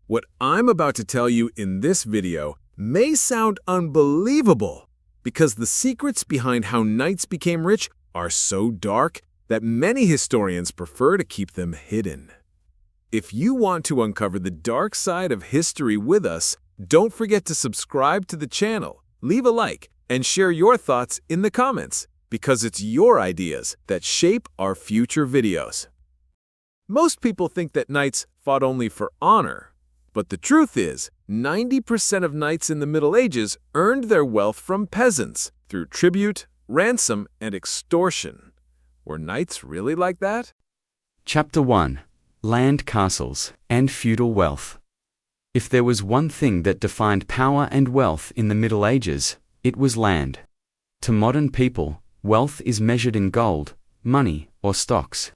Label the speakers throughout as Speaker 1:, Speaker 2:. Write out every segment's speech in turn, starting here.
Speaker 1: What I'm about to tell you in this video may sound unbelievable because the secrets behind how knights became rich are so dark that many historians prefer to keep them hidden. If you want to uncover the dark side of history with us, don't forget to subscribe to the channel, leave a like, and share your thoughts in the comments because it's your ideas that shape our future videos. Most people think that knights fought only for honor, but the truth is, 90% of knights in the Middle Ages earned their wealth from peasants through tribute, ransom, and extortion. Were knights really like that?
Speaker 2: Chapter 1. Land castles and feudal wealth. If there was one thing that defined power and wealth in the Middle Ages, it was land. To modern people, wealth is measured in gold, money, or stocks.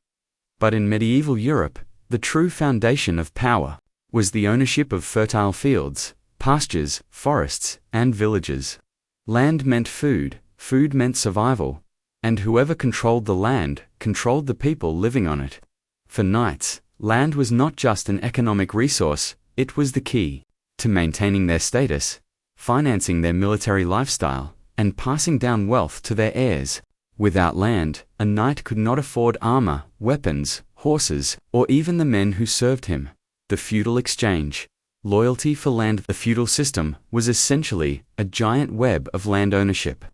Speaker 2: But in medieval Europe, the true foundation of power was the ownership of fertile fields, pastures, forests, and villages. Land meant food, food meant survival, and whoever controlled the land controlled the people living on it. For knights, land was not just an economic resource, it was the key to maintaining their status, financing their military lifestyle, and passing down wealth to their heirs. Without land, a knight could not afford armor, weapons, horses, or even the men who served him. The feudal exchange. Loyalty for land. The feudal system was essentially a giant web of land ownership.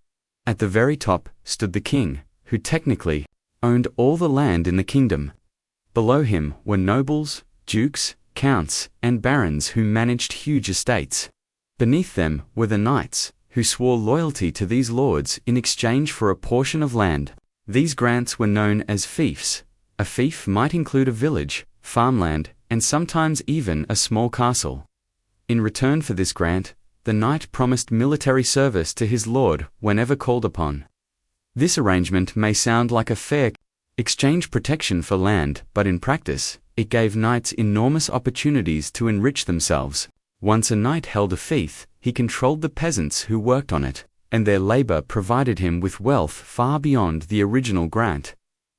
Speaker 2: At the very top stood the king, who technically owned all the land in the kingdom. Below him were nobles, dukes, counts, and barons who managed huge estates. Beneath them were the knights, who swore loyalty to these lords in exchange for a portion of land. These grants were known as fiefs. A fief might include a village, farmland, and sometimes even a small castle. In return for this grant, the knight promised military service to his lord whenever called upon. This arrangement may sound like a fair exchange protection for land, but in practice, it gave knights enormous opportunities to enrich themselves. Once a knight held a fief, he controlled the peasants who worked on it, and their labor provided him with wealth far beyond the original grant.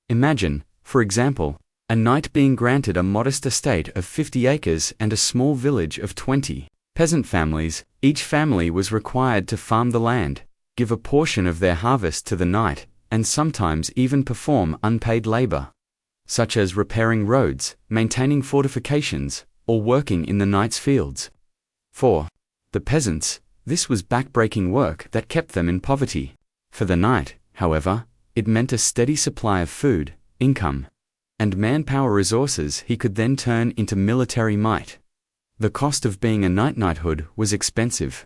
Speaker 2: Imagine, for example, a knight being granted a modest estate of 50 acres and a small village of 20 peasant families. Each family was required to farm the land, give a portion of their harvest to the knight, and sometimes even perform unpaid labor, such as repairing roads, maintaining fortifications, or working in the knight's fields. For the peasants, this was backbreaking work that kept them in poverty. For the knight, however, it meant a steady supply of food, income, and manpower resources he could then turn into military might. The cost of being a knighthood was expensive.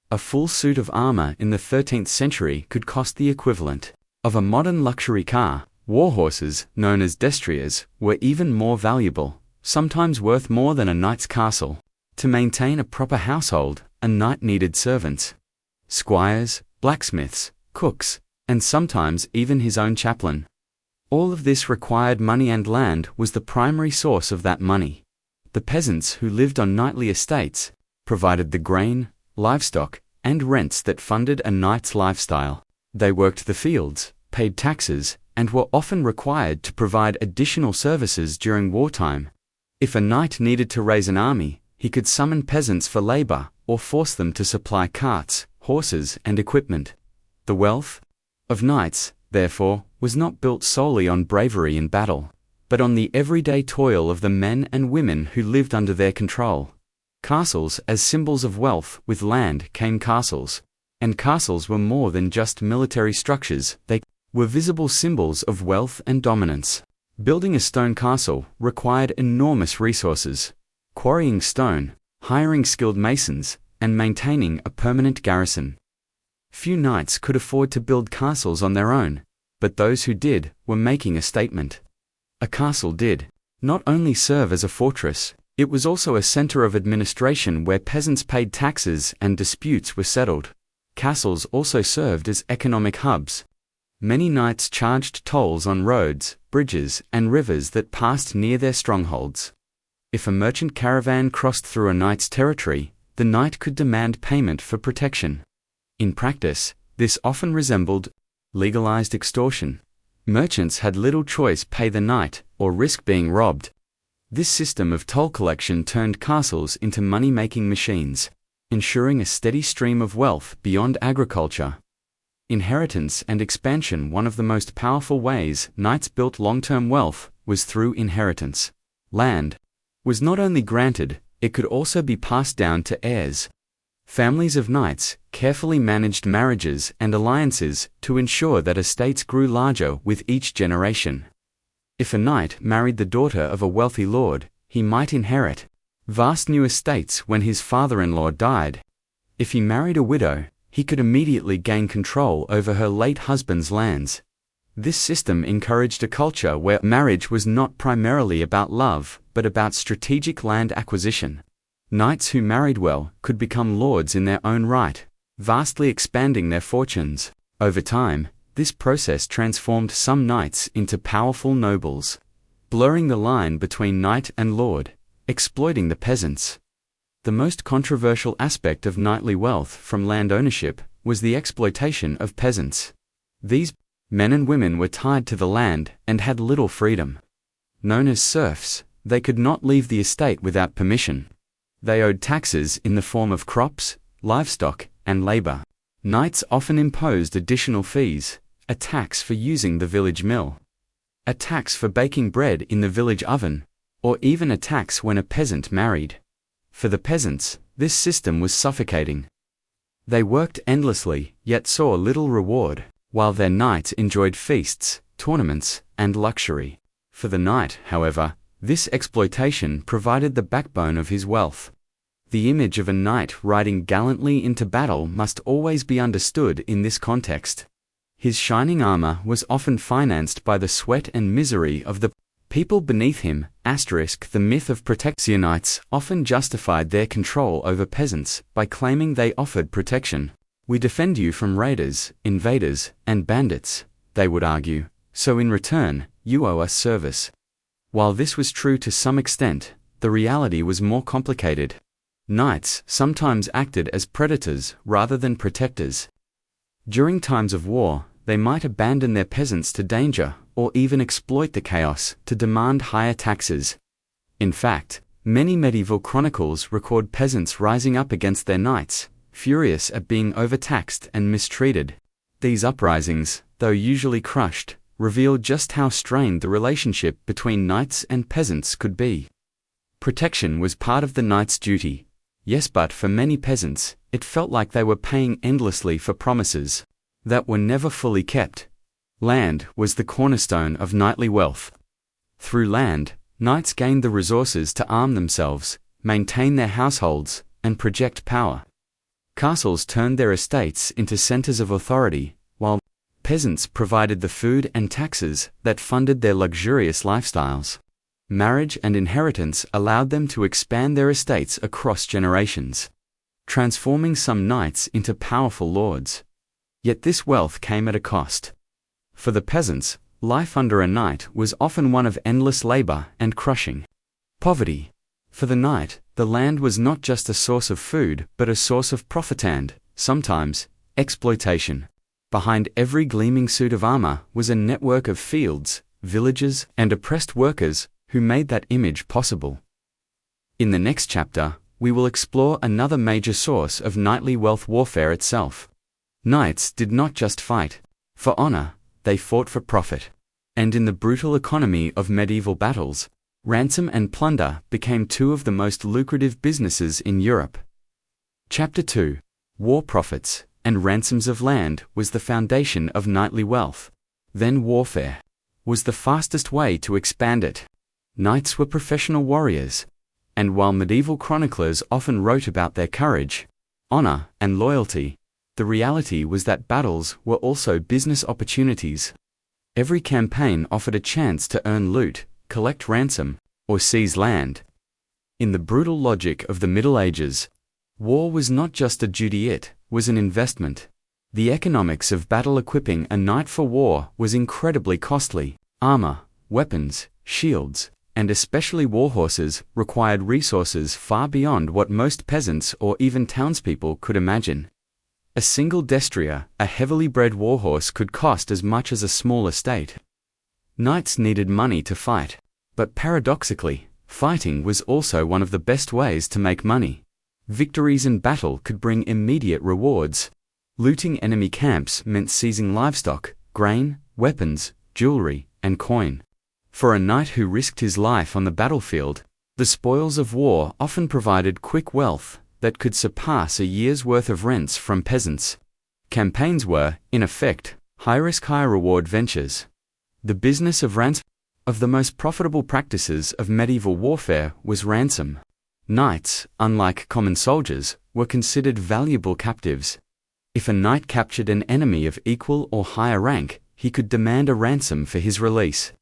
Speaker 2: A full suit of armor in the 13th century could cost the equivalent of a modern luxury car. War horses, known as destriers, were even more valuable, sometimes worth more than a knight's castle. To maintain a proper household, a knight needed servants, squires, blacksmiths, cooks, and sometimes even his own chaplain. All of this required money, and land was the primary source of that money. The peasants who lived on knightly estates provided the grain, livestock, and rents that funded a knight's lifestyle. They worked the fields, paid taxes, and were often required to provide additional services during wartime. If a knight needed to raise an army, he could summon peasants for labor or force them to supply carts, horses, and equipment. The wealth of knights, therefore, was not built solely on bravery in battle, but on the everyday toil of the men and women who lived under their control. Castles as symbols of wealth. With land came castles, and castles were more than just military structures, they were visible symbols of wealth and dominance. Building a stone castle required enormous resources. Quarrying stone, hiring skilled masons, and maintaining a permanent garrison. Few knights could afford to build castles on their own, but those who did were making a statement. A castle did not only serve as a fortress, it was also a center of administration where peasants paid taxes and disputes were settled. Castles also served as economic hubs. Many knights charged tolls on roads, bridges, and rivers that passed near their strongholds. If a merchant caravan crossed through a knight's territory, the knight could demand payment for protection. In practice, this often resembled legalized extortion. Merchants had little choice: pay the knight or risk being robbed. This system of toll collection turned castles into money-making machines, ensuring a steady stream of wealth beyond agriculture. Inheritance and expansion. One of the most powerful ways knights built long-term wealth was through inheritance. Land was not only granted, it could also be passed down to heirs. Families of knights carefully managed marriages and alliances to ensure that estates grew larger with each generation. If a knight married the daughter of a wealthy lord, he might inherit vast new estates when his father-in-law died. If he married a widow, he could immediately gain control over her late husband's lands. This system encouraged a culture where marriage was not primarily about love, but about strategic land acquisition. Knights who married well could become lords in their own right, vastly expanding their fortunes. Over time, this process transformed some knights into powerful nobles, blurring the line between knight and lord, exploiting the peasants. The most controversial aspect of knightly wealth from land ownership was the exploitation of peasants. These men and women were tied to the land and had little freedom. Known as serfs, they could not leave the estate without permission. They owed taxes in the form of crops, livestock, and labor. Knights often imposed additional fees, a tax for using the village mill, a tax for baking bread in the village oven, or even a tax when a peasant married. For the peasants, this system was suffocating. They worked endlessly, yet saw little reward, while their knight enjoyed feasts, tournaments, and luxury. For the knight, however, this exploitation provided the backbone of his wealth. The image of a knight riding gallantly into battle must always be understood in this context. His shining armor was often financed by the sweat and misery of the people beneath him. The myth of protectionites often justified their control over peasants by claiming they offered protection. "We defend you from raiders, invaders, and bandits," they would argue, "so in return, you owe us service." While this was true to some extent, the reality was more complicated. Knights sometimes acted as predators rather than protectors. During times of war, they might abandon their peasants to danger, or even exploit the chaos to demand higher taxes. In fact, many medieval chronicles record peasants rising up against their knights, furious at being overtaxed and mistreated. These uprisings, though usually crushed, reveal just how strained the relationship between knights and peasants could be. Protection was part of the knight's duty. Yes, but for many peasants, it felt like they were paying endlessly for promises that were never fully kept. Land was the cornerstone of knightly wealth. Through land, knights gained the resources to arm themselves, maintain their households, and project power. Castles turned their estates into centers of authority, while peasants provided the food and taxes that funded their luxurious lifestyles. Marriage and inheritance allowed them to expand their estates across generations, transforming some knights into powerful lords. Yet this wealth came at a cost. For the peasants, life under a knight was often one of endless labor and crushing poverty. For the knight, the land was not just a source of food, but a source of profit and, sometimes, exploitation. Behind every gleaming suit of armor was a network of fields, villages, and oppressed workers who made that image possible. In the next chapter, we will explore another major source of knightly wealth: warfare itself. Knights did not just fight for honor, they fought for profit. And in the brutal economy of medieval battles, ransom and plunder became two of the most lucrative businesses in Europe. Chapter 2: War profits and ransoms of land was the foundation of knightly wealth. Then warfare was the fastest way to expand it. Knights were professional warriors, and while medieval chroniclers often wrote about their courage, honor, and loyalty, the reality was that battles were also business opportunities. Every campaign offered a chance to earn loot, collect ransom, or seize land. In the brutal logic of the Middle Ages, war was not just a duty, it was an investment. The economics of battle equipping a knight for war was incredibly costly. Armor, weapons, shields, and especially warhorses required resources far beyond what most peasants or even townspeople could imagine. A single destrier, a heavily bred warhorse, could cost as much as a small estate. Knights needed money to fight, but paradoxically, Fighting was also one of the best ways to make money. Victories in battle could bring immediate rewards. Looting enemy camps meant seizing livestock, grain, weapons, jewelry, and coin. For a knight who risked his life on the battlefield, the spoils of war often provided quick wealth that could surpass a year's worth of rents from peasants. Campaigns were, in effect, high-risk, high-reward ventures. The business of ransom. Of the most profitable practices of medieval warfare was ransom. Knights, unlike common soldiers, were considered valuable captives. If a knight captured an enemy of equal or higher rank, he could demand a ransom for his release.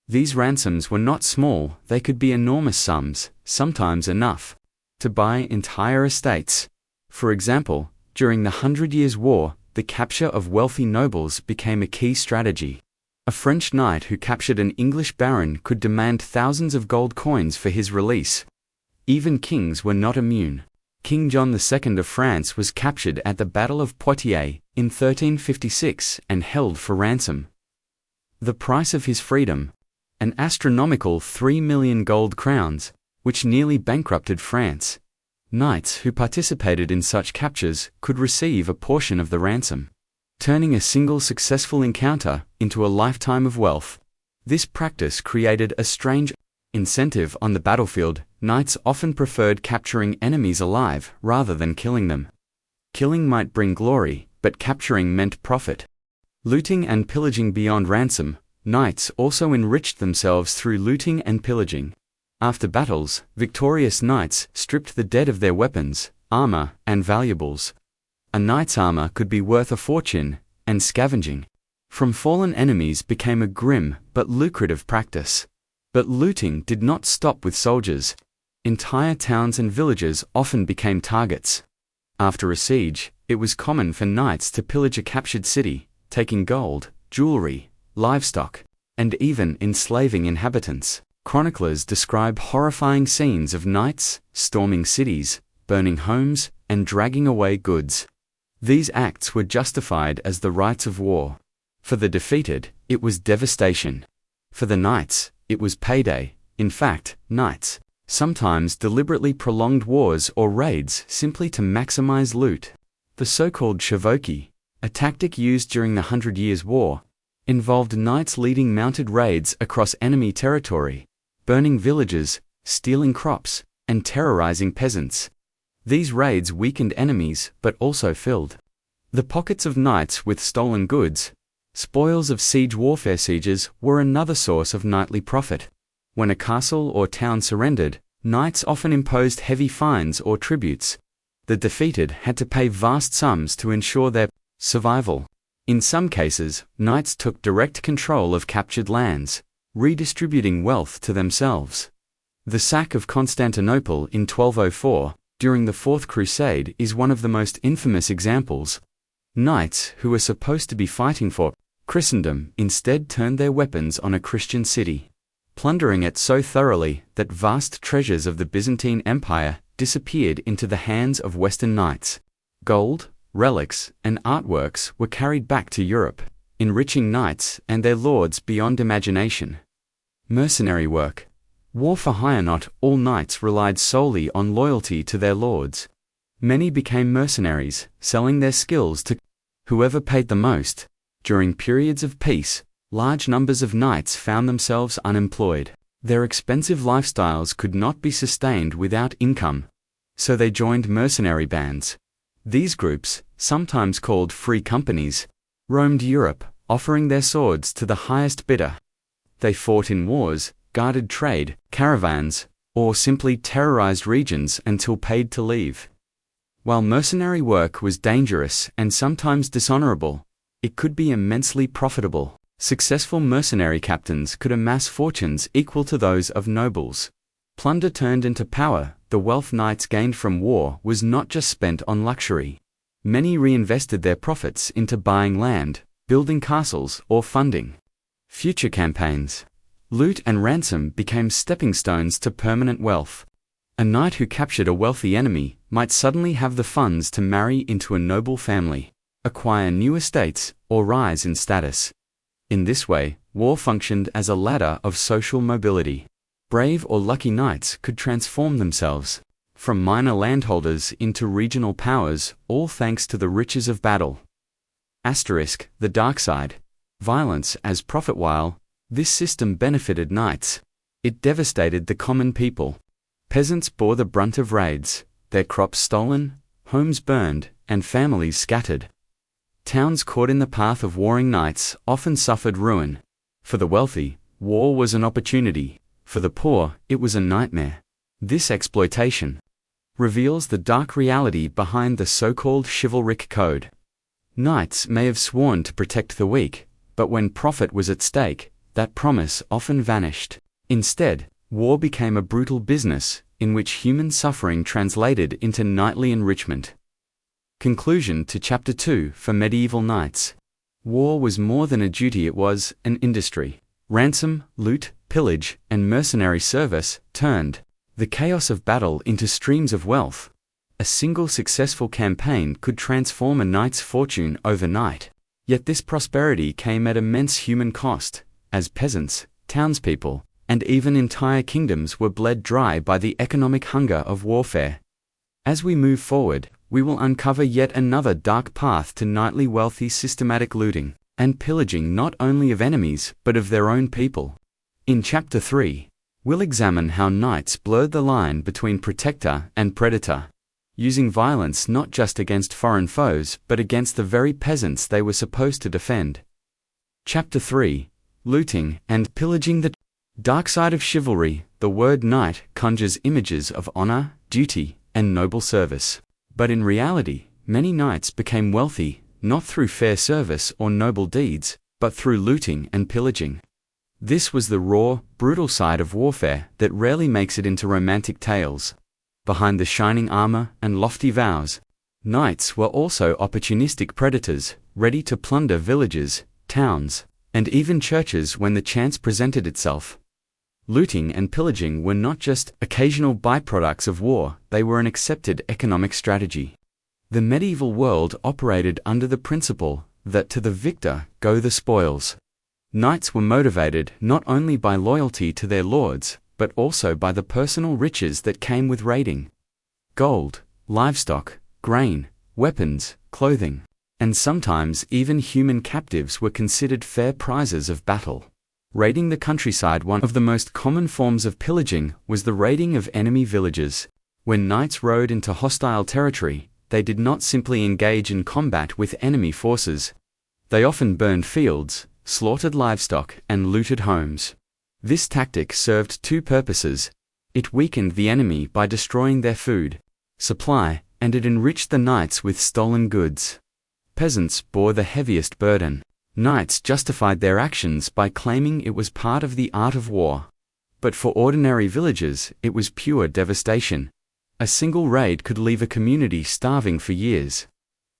Speaker 2: These ransoms were not small, they could be enormous sums, sometimes enough to buy entire estates. For example, during the 100 Years' War, the capture of wealthy nobles became a key strategy. A French knight who captured an English baron could demand thousands of gold coins for his release. Even kings were not immune. King John II of France was captured at the Battle of Poitiers in 1356 and held for ransom. The price of his freedom, an astronomical 3 million gold crowns, which nearly bankrupted France. Knights who participated in such captures could receive a portion of the ransom, turning a single successful encounter into a lifetime of wealth. This practice created a strange incentive on the battlefield. Knights often preferred capturing enemies alive rather than killing them. Killing might bring glory, but capturing meant profit. Looting and pillaging beyond ransom. Knights also enriched themselves through looting and pillaging. After battles, victorious knights stripped the dead of their weapons, armor, and valuables. A knight's armor could be worth a fortune, and scavenging from fallen enemies became a grim but lucrative practice. But looting did not stop with soldiers. Entire towns and villages often became targets. After a siege, it was common for knights to pillage a captured city, taking gold, jewelry, livestock, and even enslaving inhabitants. Chroniclers describe horrifying scenes of knights storming cities, burning homes, and dragging away goods. These acts were justified as the rights of war. For the defeated, it was devastation. For the knights, it was payday. In fact, knights sometimes deliberately prolonged wars or raids simply to maximize loot. The so-called chevauchée, a tactic used during the 100 Years' War, involved knights leading mounted raids across enemy territory, burning villages, stealing crops, and terrorizing peasants. These raids weakened enemies but also filled the pockets of knights with stolen goods. Spoils of siege warfare. Sieges were another source of knightly profit. When a castle or town surrendered, knights often imposed heavy fines or tributes. The defeated had to pay vast sums to ensure their survival. In some cases, knights took direct control of captured lands, redistributing wealth to themselves. The sack of Constantinople in 1204, during the Fourth Crusade, is one of the most infamous examples. Knights who were supposed to be fighting for Christendom instead turned their weapons on a Christian city, plundering it so thoroughly that vast treasures of the Byzantine Empire disappeared into the hands of Western knights. Gold, relics, and artworks were carried back to Europe, enriching knights and their lords beyond imagination. Mercenary work. War for hire. Not all knights relied solely on loyalty to their lords. Many became mercenaries, selling their skills to whoever paid the most. During periods of peace, large numbers of knights found themselves unemployed. Their expensive lifestyles could not be sustained without income, so they joined mercenary bands. These groups, sometimes called free companies, roamed Europe, offering their swords to the highest bidder. They fought in wars, guarded trade, caravans, or simply terrorized regions until paid to leave. While mercenary work was dangerous and sometimes dishonorable, it could be immensely profitable. Successful mercenary captains could amass fortunes equal to those of nobles. Plunder turned into power. The wealth knights gained from war was not just spent on luxury. Many reinvested their profits into buying land, building castles, or funding future campaigns. Loot and ransom became stepping stones to permanent wealth. A knight who captured a wealthy enemy might suddenly have the funds to marry into a noble family, acquire new estates, or rise in status. In this way, war functioned as a ladder of social mobility. Brave or lucky knights could transform themselves from minor landholders into regional powers, all thanks to the riches of battle. Asterisk, the dark side. Violence as profit. While this system benefited knights, it devastated the common people. Peasants bore the brunt of raids, their crops stolen, homes burned, and families scattered. Towns caught in the path of warring knights often suffered ruin. For the wealthy, war was an opportunity. For the poor, it was a nightmare. This exploitation reveals the dark reality behind the so-called chivalric code. Knights may have sworn to protect the weak, but when profit was at stake, that promise often vanished. Instead, war became a brutal business, in which human suffering translated into knightly enrichment. Conclusion to Chapter 2 for medieval knights. War was more than a duty, it was an industry. Ransom, loot, pillage, and mercenary service turned the chaos of battle into streams of wealth. A single successful campaign could transform a knight's fortune overnight. Yet this prosperity came at immense human cost, as peasants, townspeople, and even entire kingdoms were bled dry by the economic hunger of warfare. As we move forward, we will uncover yet another dark path to knightly wealthy systematic looting and pillaging, not only of enemies but of their own people. In Chapter 3, we'll examine how knights blurred the line between protector and predator, using violence not just against foreign foes but against the very peasants they were supposed to defend. Chapter 3, Looting and Pillaging. The dark side of chivalry. The word knight conjures images of honor, duty, and noble service. But in reality, many knights became wealthy, not through fair service or noble deeds, but through looting and pillaging. This was the raw, brutal side of warfare that rarely makes it into romantic tales. Behind the shining armor and lofty vows, knights were also opportunistic predators, ready to plunder villages, towns, and even churches when the chance presented itself. Looting and pillaging were not just occasional byproducts of war, they were an accepted economic strategy. The medieval world operated under the principle that to the victor go the spoils. Knights were motivated not only by loyalty to their lords, but also by the personal riches that came with raiding. Gold, livestock, grain, weapons, clothing, and sometimes even human captives were considered fair prizes of battle. Raiding the countryside. One of the most common forms of pillaging was the raiding of enemy villages. When knights rode into hostile territory, they did not simply engage in combat with enemy forces. They often burned fields, slaughtered livestock, and looted homes. This tactic served two purposes. It weakened the enemy by destroying their food supply, and it enriched the knights with stolen goods. Peasants bore the heaviest burden. Knights justified their actions by claiming it was part of the art of war. But for ordinary villagers, it was pure devastation. A single raid could leave a community starving for years.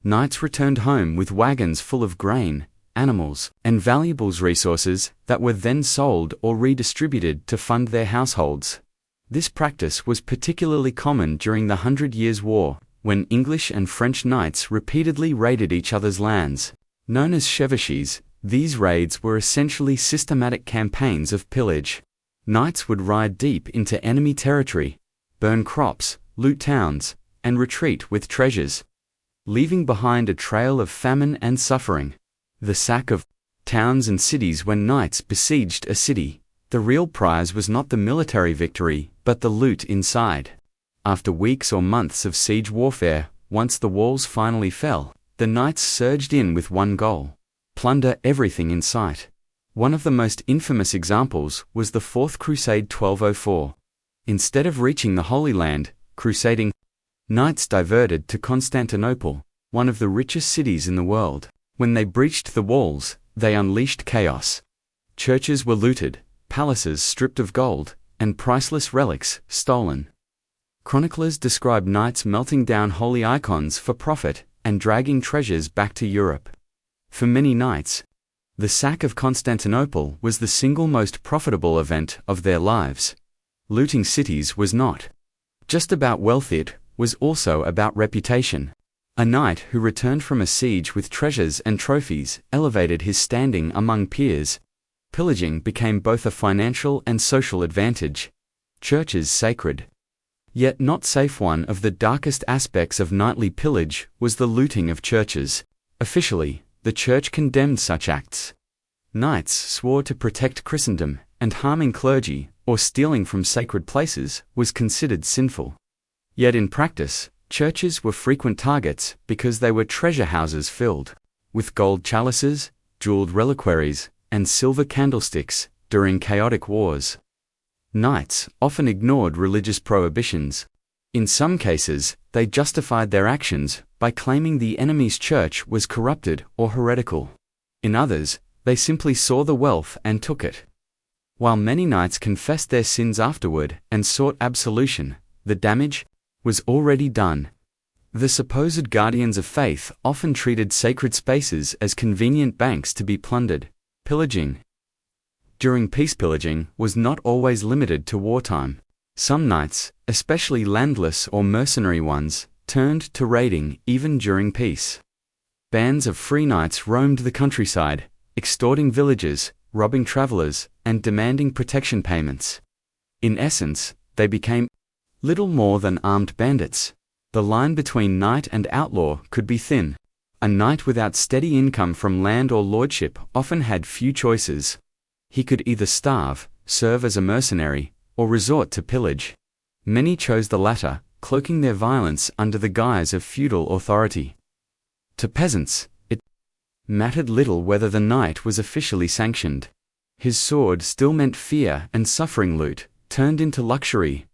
Speaker 2: Knights returned home with wagons full of grain, animals, and valuables, resources that were then sold or redistributed to fund their households. This practice was particularly common during the 100 Years' War, when English and French knights repeatedly raided each other's lands. Known as chevauchées, these raids were essentially systematic campaigns of pillage. Knights would ride deep into enemy territory, burn crops, loot towns, and retreat with treasures, leaving behind a trail of famine and suffering. The sack of towns and cities. When knights besieged a city, the real prize was not the military victory, but the loot inside. After weeks or months of siege warfare, once the walls finally fell, the knights surged in with one goal: plunder everything in sight. One of the most infamous examples was the Fourth Crusade 1204. Instead of reaching the Holy Land, crusading knights diverted to Constantinople, one of the richest cities in the world. When they breached the walls, they unleashed chaos. Churches were looted, palaces stripped of gold, and priceless relics stolen. Chroniclers describe knights melting down holy icons for profit and dragging treasures back to Europe. For many knights, the sack of Constantinople was the single most profitable event of their lives. Looting cities was not just about wealth, it was also about reputation. A knight who returned from a siege with treasures and trophies elevated his standing among peers. Pillaging became both a financial and social advantage. churches sacred. Yet not safe. One of the darkest aspects of knightly pillage was the looting of churches. Officially, the church condemned such acts. Knights swore to protect Christendom, and harming clergy, or stealing from sacred places, was considered sinful. Yet in practice, churches were frequent targets because they were treasure houses filled with gold chalices, jeweled reliquaries, and silver candlesticks during chaotic wars. Knights often ignored religious prohibitions. In some cases, they justified their actions by claiming the enemy's church was corrupted or heretical. In others, they simply saw the wealth and took it. While many knights confessed their sins afterward and sought absolution, the damage was already done. The supposed guardians of faith often treated sacred spaces as convenient banks to be plundered. Pillaging during peace. Pillaging was not always limited to wartime. Some knights, especially landless or mercenary ones, turned to raiding even during peace. Bands of free knights roamed the countryside, extorting villagers, robbing travelers, and demanding protection payments. In essence, they became little more than armed bandits. The line between knight and outlaw could be thin. A knight without steady income from land or lordship often had few choices. He could either starve, serve as a mercenary, or resort to pillage. Many chose the latter, cloaking their violence under the guise of feudal authority. To peasants, it mattered little whether the knight was officially sanctioned. His sword still meant fear, and suffering loot turned into luxury.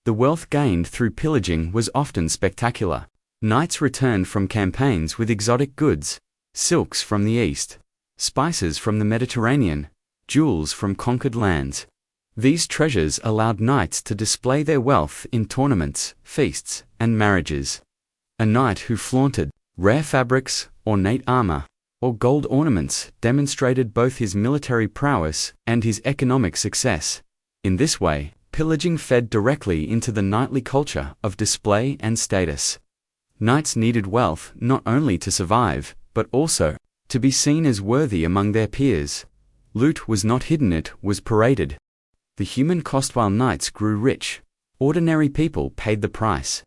Speaker 2: The wealth gained through pillaging was often spectacular. Knights returned from campaigns with exotic goods, silks from the east, spices from the Mediterranean, jewels from conquered lands. These treasures allowed knights to display their wealth in tournaments, feasts, and marriages. A knight who flaunted rare fabrics, ornate armor, or gold ornaments demonstrated both his military prowess and his economic success. In this way, pillaging fed directly into the knightly culture of display and status. Knights needed wealth not only to survive, but also to be seen as worthy among their peers. Loot was not hidden, it was paraded. The human cost. While knights grew rich, ordinary people paid the price.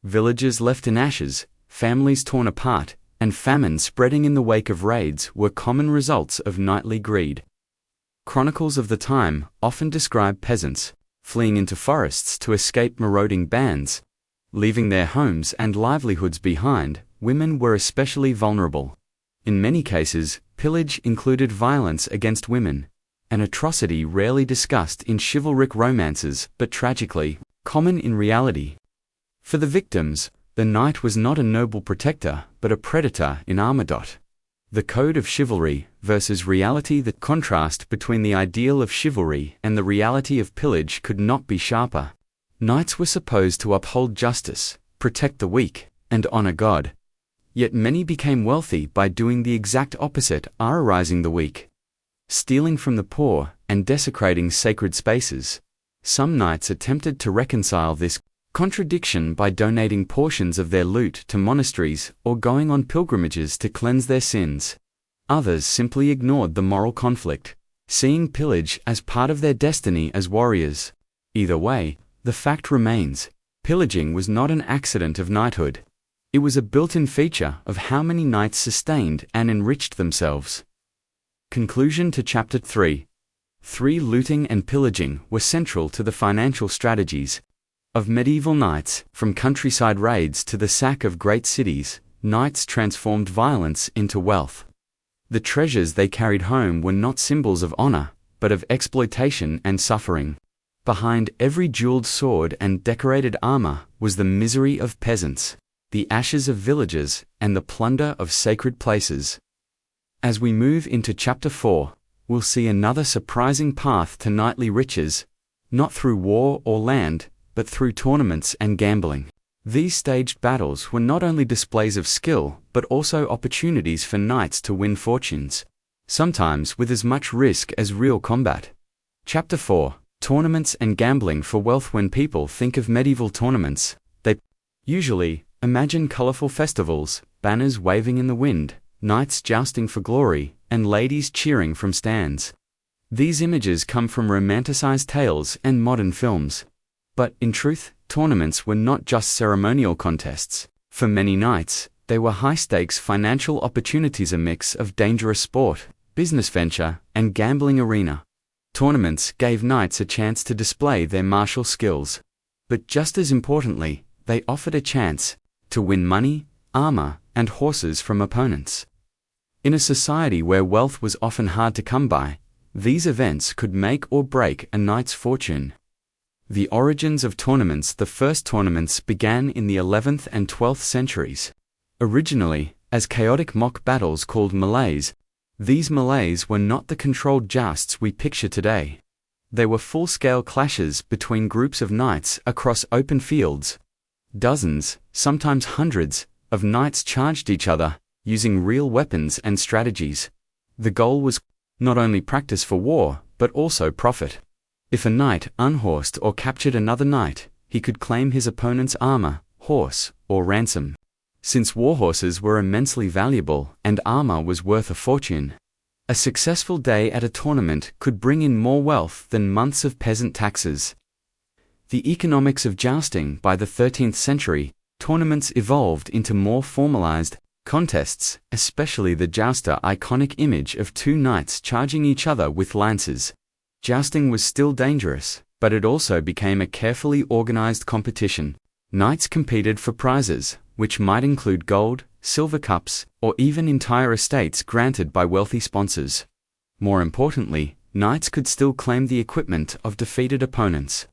Speaker 2: Villages left in ashes, families torn apart, and famine spreading in the wake of raids were common results of knightly greed. Chronicles of the time often describe peasants fleeing into forests to escape marauding bands. Leaving their homes and livelihoods behind, women were especially vulnerable. In many cases, pillage included violence against women, an atrocity rarely discussed in chivalric romances but tragically common in reality. For the victims, the knight was not a noble protector but a predator in armor. The code of chivalry versus reality. The contrast between the ideal of chivalry and the reality of pillage could not be sharper. Knights were supposed to uphold justice, protect the weak, and honor God. Yet many became wealthy by doing the exact opposite, terrorizing the weak, stealing from the poor, and desecrating sacred spaces. Some knights attempted to reconcile this contradiction by donating portions of their loot to monasteries or going on pilgrimages to cleanse their sins. Others simply ignored the moral conflict, seeing pillage as part of their destiny as warriors. Either way, the fact remains, pillaging was not an accident of knighthood. It was a built-in feature of how many knights sustained and enriched themselves. Conclusion to Chapter 3. Looting and pillaging were central to the financial strategies of medieval knights. From countryside raids to the sack of great cities, knights transformed violence into wealth. The treasures they carried home were not symbols of honor, but of exploitation and suffering. Behind every jeweled sword and decorated armor was the misery of peasants, the ashes of villages, and the plunder of sacred places. As we move into Chapter 4, we'll see another surprising path to knightly riches, not through war or land, but through tournaments and gambling. These staged battles were not only displays of skill, but also opportunities for knights to win fortunes, sometimes with as much risk as real combat. Chapter 4. Tournaments and gambling for wealth. When people think of medieval tournaments, they usually imagine colorful festivals, banners waving in the wind, knights jousting for glory, and ladies cheering from stands. These images come from romanticized tales and modern films. But, in truth, tournaments were not just ceremonial contests. For many knights, they were high-stakes financial opportunities, a mix of dangerous sport, business venture, and gambling arena. Tournaments gave knights a chance to display their martial skills. But just as importantly, they offered a chance to win money, armor, and horses from opponents. In a society where wealth was often hard to come by, these events could make or break a knight's fortune. The origins of tournaments. The first tournaments began in the 11th and 12th centuries. Originally, as chaotic mock battles called melees, these melees were not the controlled jousts we picture today. They were full-scale clashes between groups of knights across open fields. Dozens, sometimes hundreds, of knights charged each other, using real weapons and strategies. The goal was not only practice for war, but also profit. If a knight unhorsed or captured another knight, he could claim his opponent's armor, horse, or ransom. Since warhorses were immensely valuable and armor was worth a fortune, a successful day at a tournament could bring in more wealth than months of peasant taxes. The economics of jousting. By the 13th century, tournaments evolved into more formalized contests, especially the jouster iconic image of two knights charging each other with lances. Jousting was still dangerous, but it also became a carefully organized competition. Knights competed for prizes, which might include gold, silver cups, or even entire estates granted by wealthy sponsors. More importantly, knights could still claim the equipment of defeated opponents.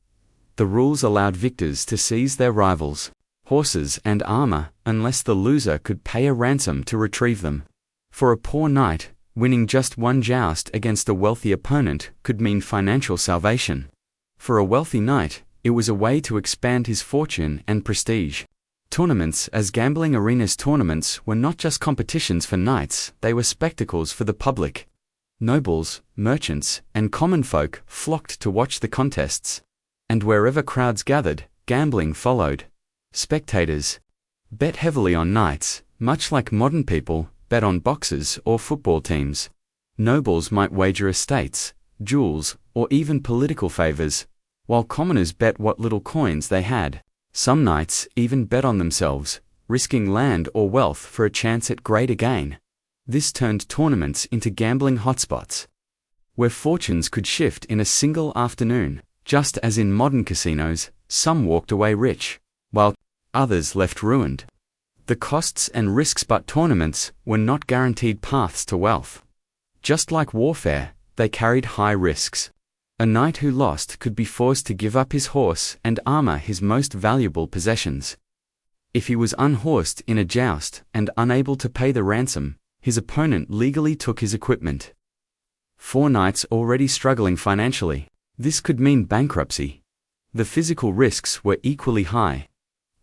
Speaker 2: The rules allowed victors to seize their rivals' horses and armor unless the loser could pay a ransom to retrieve them. For a poor knight, winning just one joust against a wealthy opponent could mean financial salvation. For a wealthy knight, it was a way to expand his fortune and prestige. Tournaments as gambling arenas. Tournaments were not just competitions for knights, they were spectacles for the public. Nobles, merchants, and common folk flocked to watch the contests. And wherever crowds gathered, gambling followed. Spectators bet heavily on knights, much like modern people bet on boxers or football teams. Nobles might wager estates, jewels, or even political favors, while commoners bet what little coins they had. Some knights even bet on themselves, risking land or wealth for a chance at greater gain. This turned tournaments into gambling hotspots, where fortunes could shift in a single afternoon. Just as in modern casinos, some walked away rich, while others left ruined. The costs and risks. But tournaments were not guaranteed paths to wealth. Just like warfare, they carried high risks. A knight who lost could be forced to give up his horse and armor, his most valuable possessions. If he was unhorsed in a joust and unable to pay the ransom, his opponent legally took his equipment. For knights already struggling financially, this could mean bankruptcy. The physical risks were equally high.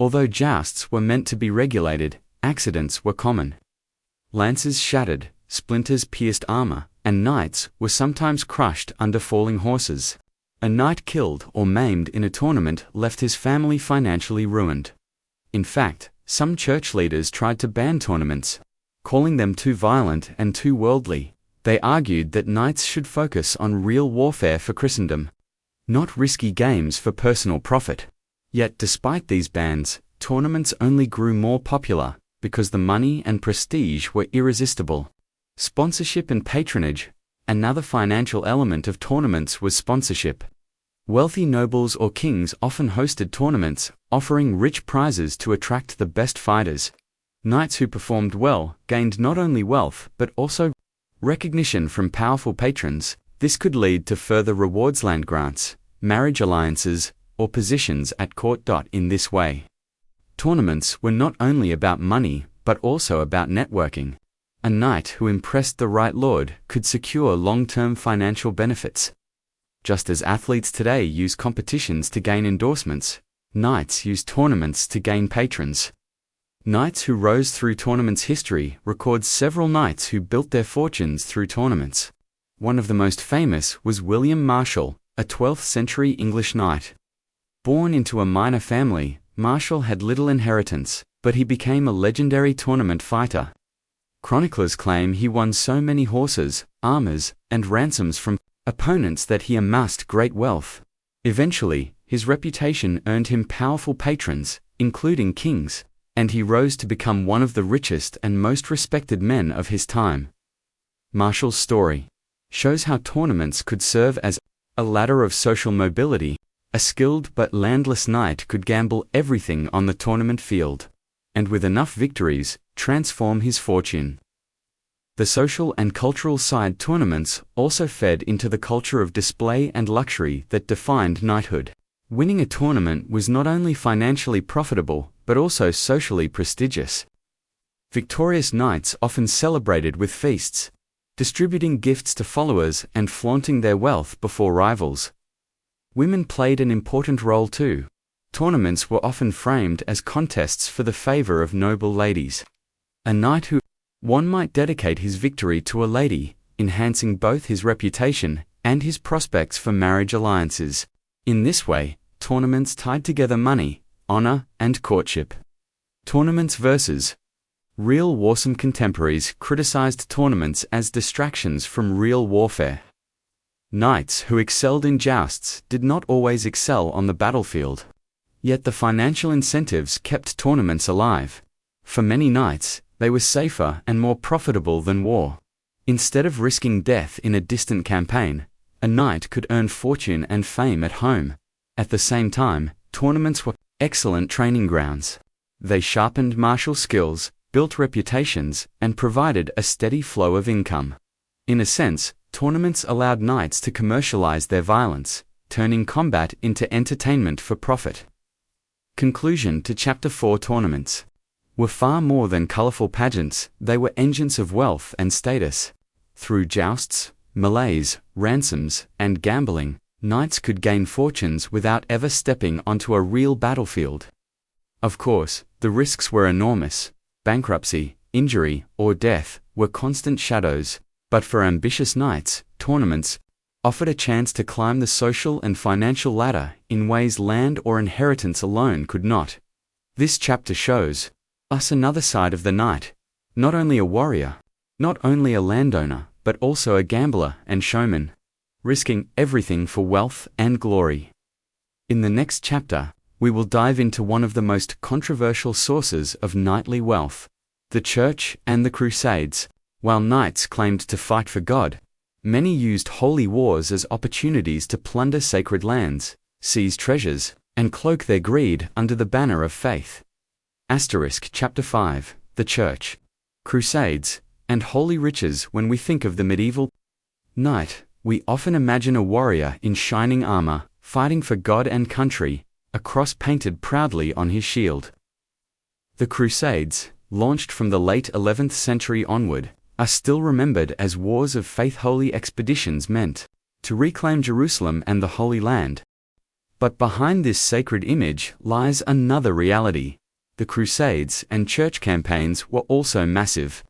Speaker 2: Although jousts were meant to be regulated, accidents were common. Lances shattered, splinters pierced armor, and knights were sometimes crushed under falling horses. A knight killed or maimed in a tournament left his family financially ruined. In fact, some church leaders tried to ban tournaments, calling them too violent and too worldly. They argued that knights should focus on real warfare for Christendom, not risky games for personal profit. Yet despite these bans, tournaments only grew more popular because the money and prestige were irresistible. Sponsorship and patronage. Another financial element of tournaments was sponsorship. Wealthy nobles or kings often hosted tournaments, offering rich prizes to attract the best fighters. Knights who performed well gained not only wealth but also recognition from powerful patrons. This could lead to further rewards, land grants, marriage alliances, or positions at court. In this way, tournaments were not only about money but also about networking. A knight who impressed the right lord could secure long-term financial benefits. Just as athletes today use competitions to gain endorsements, knights use tournaments to gain patrons. Knights who rose through tournaments. History records several knights who built their fortunes through tournaments. One of the most famous was William Marshall, a 12th century English knight. Born into a minor family, Marshall had little inheritance, but he became a legendary tournament fighter. Chroniclers claim he won so many horses, armors, and ransoms from opponents that he amassed great wealth. Eventually, His reputation earned him powerful patrons, including kings, and he rose to become one of the richest and most respected men of his time. Marshall's story shows how tournaments could serve as a ladder of social mobility. A skilled but landless knight could gamble everything on the tournament field, and with enough victories, transform his fortune. The social and cultural side tournaments also fed into the culture of display and luxury that defined knighthood. Winning a tournament was not only financially profitable, but also socially prestigious. Victorious knights often celebrated with feasts, distributing gifts to followers and flaunting their wealth before rivals. Women played an important role too. Tournaments were often framed as contests for the favor of noble ladies. A knight who won might dedicate his victory to a lady, enhancing both his reputation and his prospects for marriage alliances. In this way, tournaments tied together money, honor, and courtship. Tournaments versus real war. Some contemporaries criticized tournaments as distractions from real warfare. Knights who excelled in jousts did not always excel on the battlefield. Yet the financial incentives kept tournaments alive. For many knights, they were safer and more profitable than war. Instead of risking death in a distant campaign, a knight could earn fortune and fame at home. At the same time, tournaments were excellent training grounds. They sharpened martial skills, built reputations, and provided a steady flow of income. In a sense, tournaments allowed knights to commercialize their violence, turning combat into entertainment for profit. Conclusion to Chapter 4. Tournaments were far more than colorful pageants. They were engines of wealth and status. Through jousts, melees, ransoms, and gambling, knights could gain fortunes without ever stepping onto a real battlefield. Of course, the risks were enormous. Bankruptcy, injury, or death were constant shadows, but for ambitious knights, tournaments offered a chance to climb the social and financial ladder in ways land or inheritance alone could not. This chapter shows us another side of the knight, not only a warrior, not only a landowner, but also a gambler and showman, risking everything for wealth and glory. In the next chapter, we will dive into one of the most controversial sources of knightly wealth, the Church and the Crusades. While knights claimed to fight for God, many used holy wars as opportunities to plunder sacred lands, seize treasures, and cloak their greed under the banner of faith. Chapter 5, The Church, Crusades, and Holy Riches. When we think of the medieval knight, we often imagine a warrior in shining armor, fighting for God and country, a cross painted proudly on his shield. The Crusades, launched from the late 11th century onward, are still remembered as wars of faith. Holy expeditions meant to reclaim Jerusalem and the Holy Land. But behind this sacred image lies another reality. The Crusades and church campaigns were also massive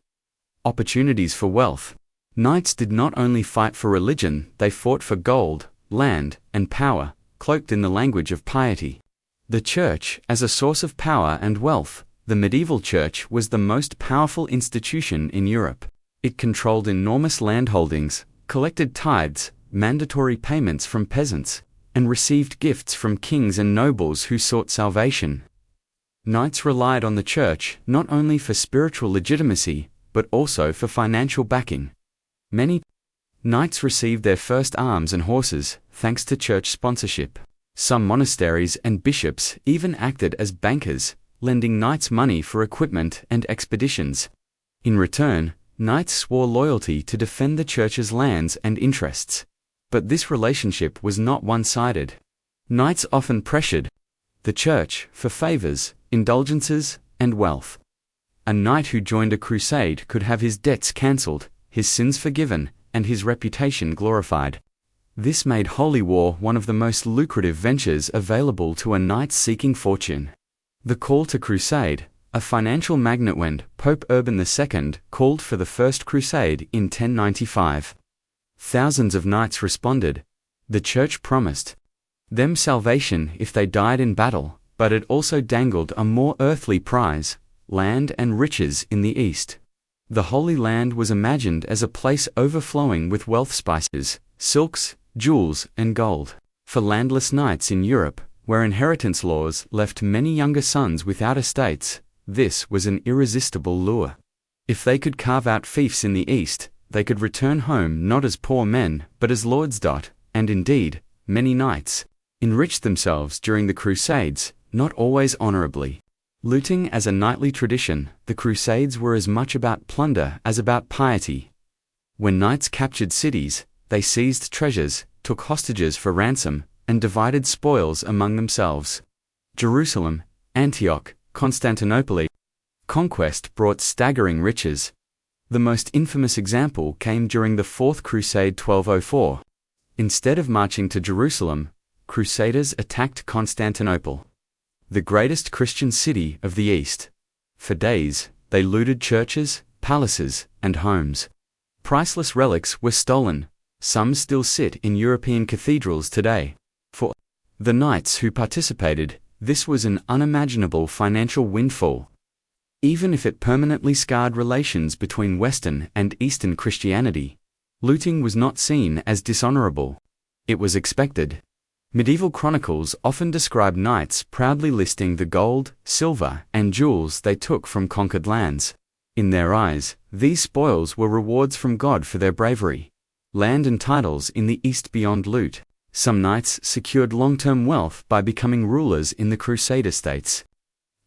Speaker 2: opportunities for wealth. Knights did not only fight for religion, they fought for gold, land, and power, cloaked in the language of piety. The Church, as a source of power and wealth, the medieval Church was the most powerful institution in Europe. It controlled enormous landholdings, collected tithes, mandatory payments from peasants, and received gifts from kings and nobles who sought salvation. Knights relied on the Church not only for spiritual legitimacy, but also for financial backing. Many knights received their first arms and horses thanks to church sponsorship. Some monasteries and bishops even acted as bankers, lending knights money for equipment and expeditions. In return, knights swore loyalty to defend the church's lands and interests. But this relationship was not one-sided. Knights often pressured the church for favors, indulgences, and wealth. A knight who joined a crusade could have his debts cancelled, his sins forgiven, and his reputation glorified. This made holy war one of the most lucrative ventures available to a knight seeking fortune. The call to crusade, a financial magnet. When Pope Urban II called for the First Crusade in 1095, thousands of knights responded. The Church promised them salvation if they died in battle, but it also dangled a more earthly prize, land and riches in the East. The Holy Land was imagined as a place overflowing with wealth, spices, silks, jewels, and gold. For landless knights in Europe, where inheritance laws left many younger sons without estates, this was an irresistible lure. If they could carve out fiefs in the East, they could return home not as poor men, but as lords. And indeed, many knights enriched themselves during the Crusades, not always honorably. Looting as a knightly tradition, the Crusades were as much about plunder as about piety. When knights captured cities, they seized treasures, took hostages for ransom, and divided spoils among themselves. Jerusalem, Antioch, Constantinople. Conquest brought staggering riches. The most infamous example came during the Fourth Crusade 1204. Instead of marching to Jerusalem, Crusaders attacked Constantinople, the greatest Christian city of the East. For days, they looted churches, palaces, and homes. Priceless relics were stolen. Some still sit in European cathedrals today. For the knights who participated, this was an unimaginable financial windfall. Even if it permanently scarred relations between Western and Eastern Christianity, looting was not seen as dishonorable. It was expected. Medieval chronicles often describe knights proudly listing the gold, silver, and jewels they took from conquered lands. In their eyes, these spoils were rewards from God for their bravery. Land and titles in the East beyond loot. Some knights secured long-term wealth by becoming rulers in the Crusader states.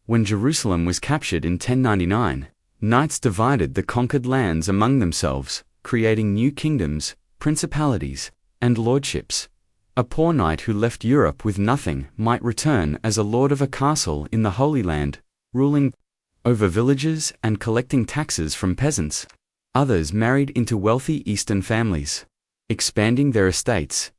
Speaker 2: When Jerusalem was captured in 1099, knights divided the conquered lands among themselves, creating new kingdoms, principalities, and lordships. A poor knight who left Europe with nothing might return as a lord of a castle in the Holy Land, ruling over villages and collecting taxes from peasants. Others married into wealthy Eastern families, expanding their estates.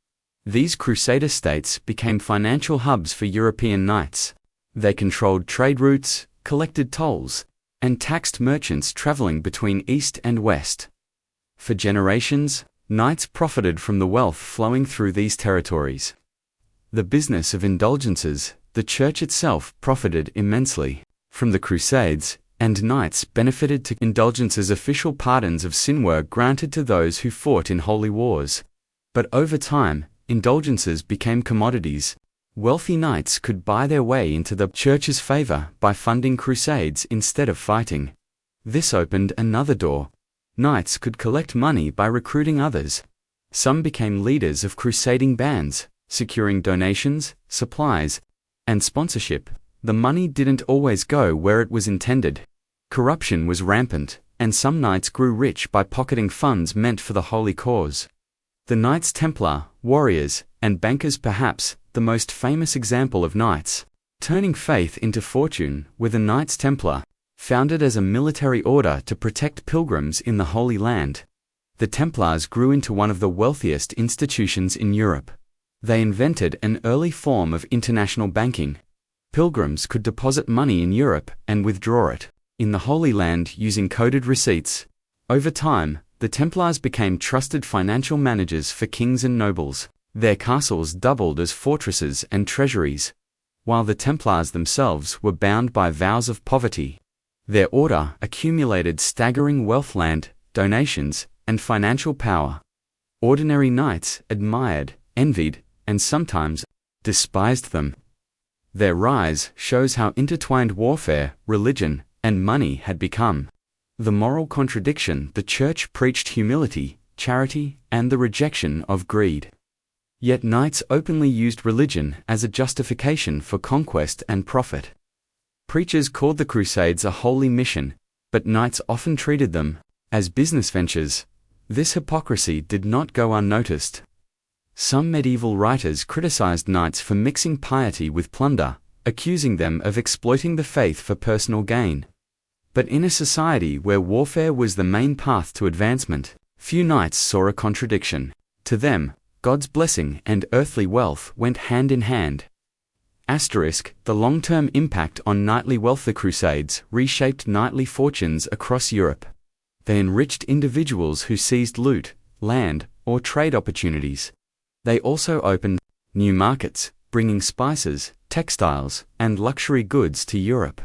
Speaker 2: These Crusader states became financial hubs for European knights. They controlled trade routes, collected tolls, and taxed merchants traveling between East and West. For generations, knights profited from the wealth flowing through these territories. The business of indulgences, the church itself profited immensely from the Crusades, and knights benefited to indulgences. Official pardons of sin were granted to those who fought in holy wars. But over time, indulgences became commodities. Wealthy knights could buy their way into the church's favor by funding crusades instead of fighting. This opened another door. Knights could collect money by recruiting others. Some became leaders of crusading bands, securing donations, supplies, and sponsorship. The money didn't always go where it was intended. Corruption was rampant, and some knights grew rich by pocketing funds meant for the holy cause. The Knights Templar, warriors, and bankers, perhaps the most famous example of knights turning faith into fortune, were the Knights Templar, founded as a military order to protect pilgrims in the Holy Land. The Templars grew into one of the wealthiest institutions in Europe. They invented an early form of international banking. Pilgrims could deposit money in Europe and withdraw it in the Holy Land using coded receipts. Over time, the Templars became trusted financial managers for kings and nobles. Their castles doubled as fortresses and treasuries, while the Templars themselves were bound by vows of poverty. Their order accumulated staggering wealth, land, donations, and financial power. Ordinary knights admired, envied, and sometimes despised them. Their rise shows how intertwined warfare, religion, and money had become. The moral contradiction: the Church preached humility, charity, and the rejection of greed. Yet knights openly used religion as a justification for conquest and profit. Preachers called the Crusades a holy mission, but knights often treated them as business ventures. This hypocrisy did not go unnoticed. Some medieval writers criticized knights for mixing piety with plunder, accusing them of exploiting the faith for personal gain. But in a society where warfare was the main path to advancement, few knights saw a contradiction. To them, God's blessing and earthly wealth went hand in hand. The long-term impact on knightly wealth: the Crusades reshaped knightly fortunes across Europe. They enriched individuals who seized loot, land, or trade opportunities. They also opened new markets, bringing spices, textiles, and luxury goods to Europe.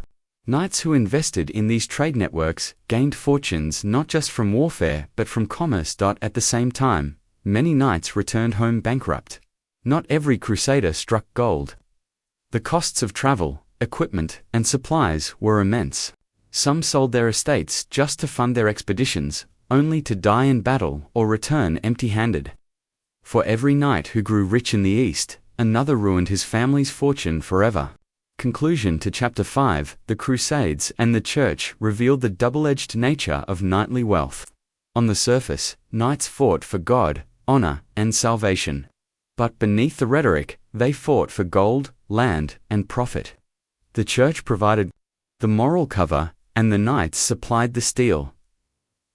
Speaker 2: Knights who invested in these trade networks gained fortunes not just from warfare but from commerce. At the same time, many knights returned home bankrupt. Not every crusader struck gold. The costs of travel, equipment, and supplies were immense. Some sold their estates just to fund their expeditions, only to die in battle or return empty-handed. For every knight who grew rich in the East, another ruined his family's fortune forever. Conclusion to Chapter 5. The Crusades and the Church revealed the double-edged nature of knightly wealth. On the surface, knights fought for God, honor, and salvation. But beneath the rhetoric, they fought for gold, land, and profit. The Church provided the moral cover, and the knights supplied the steel.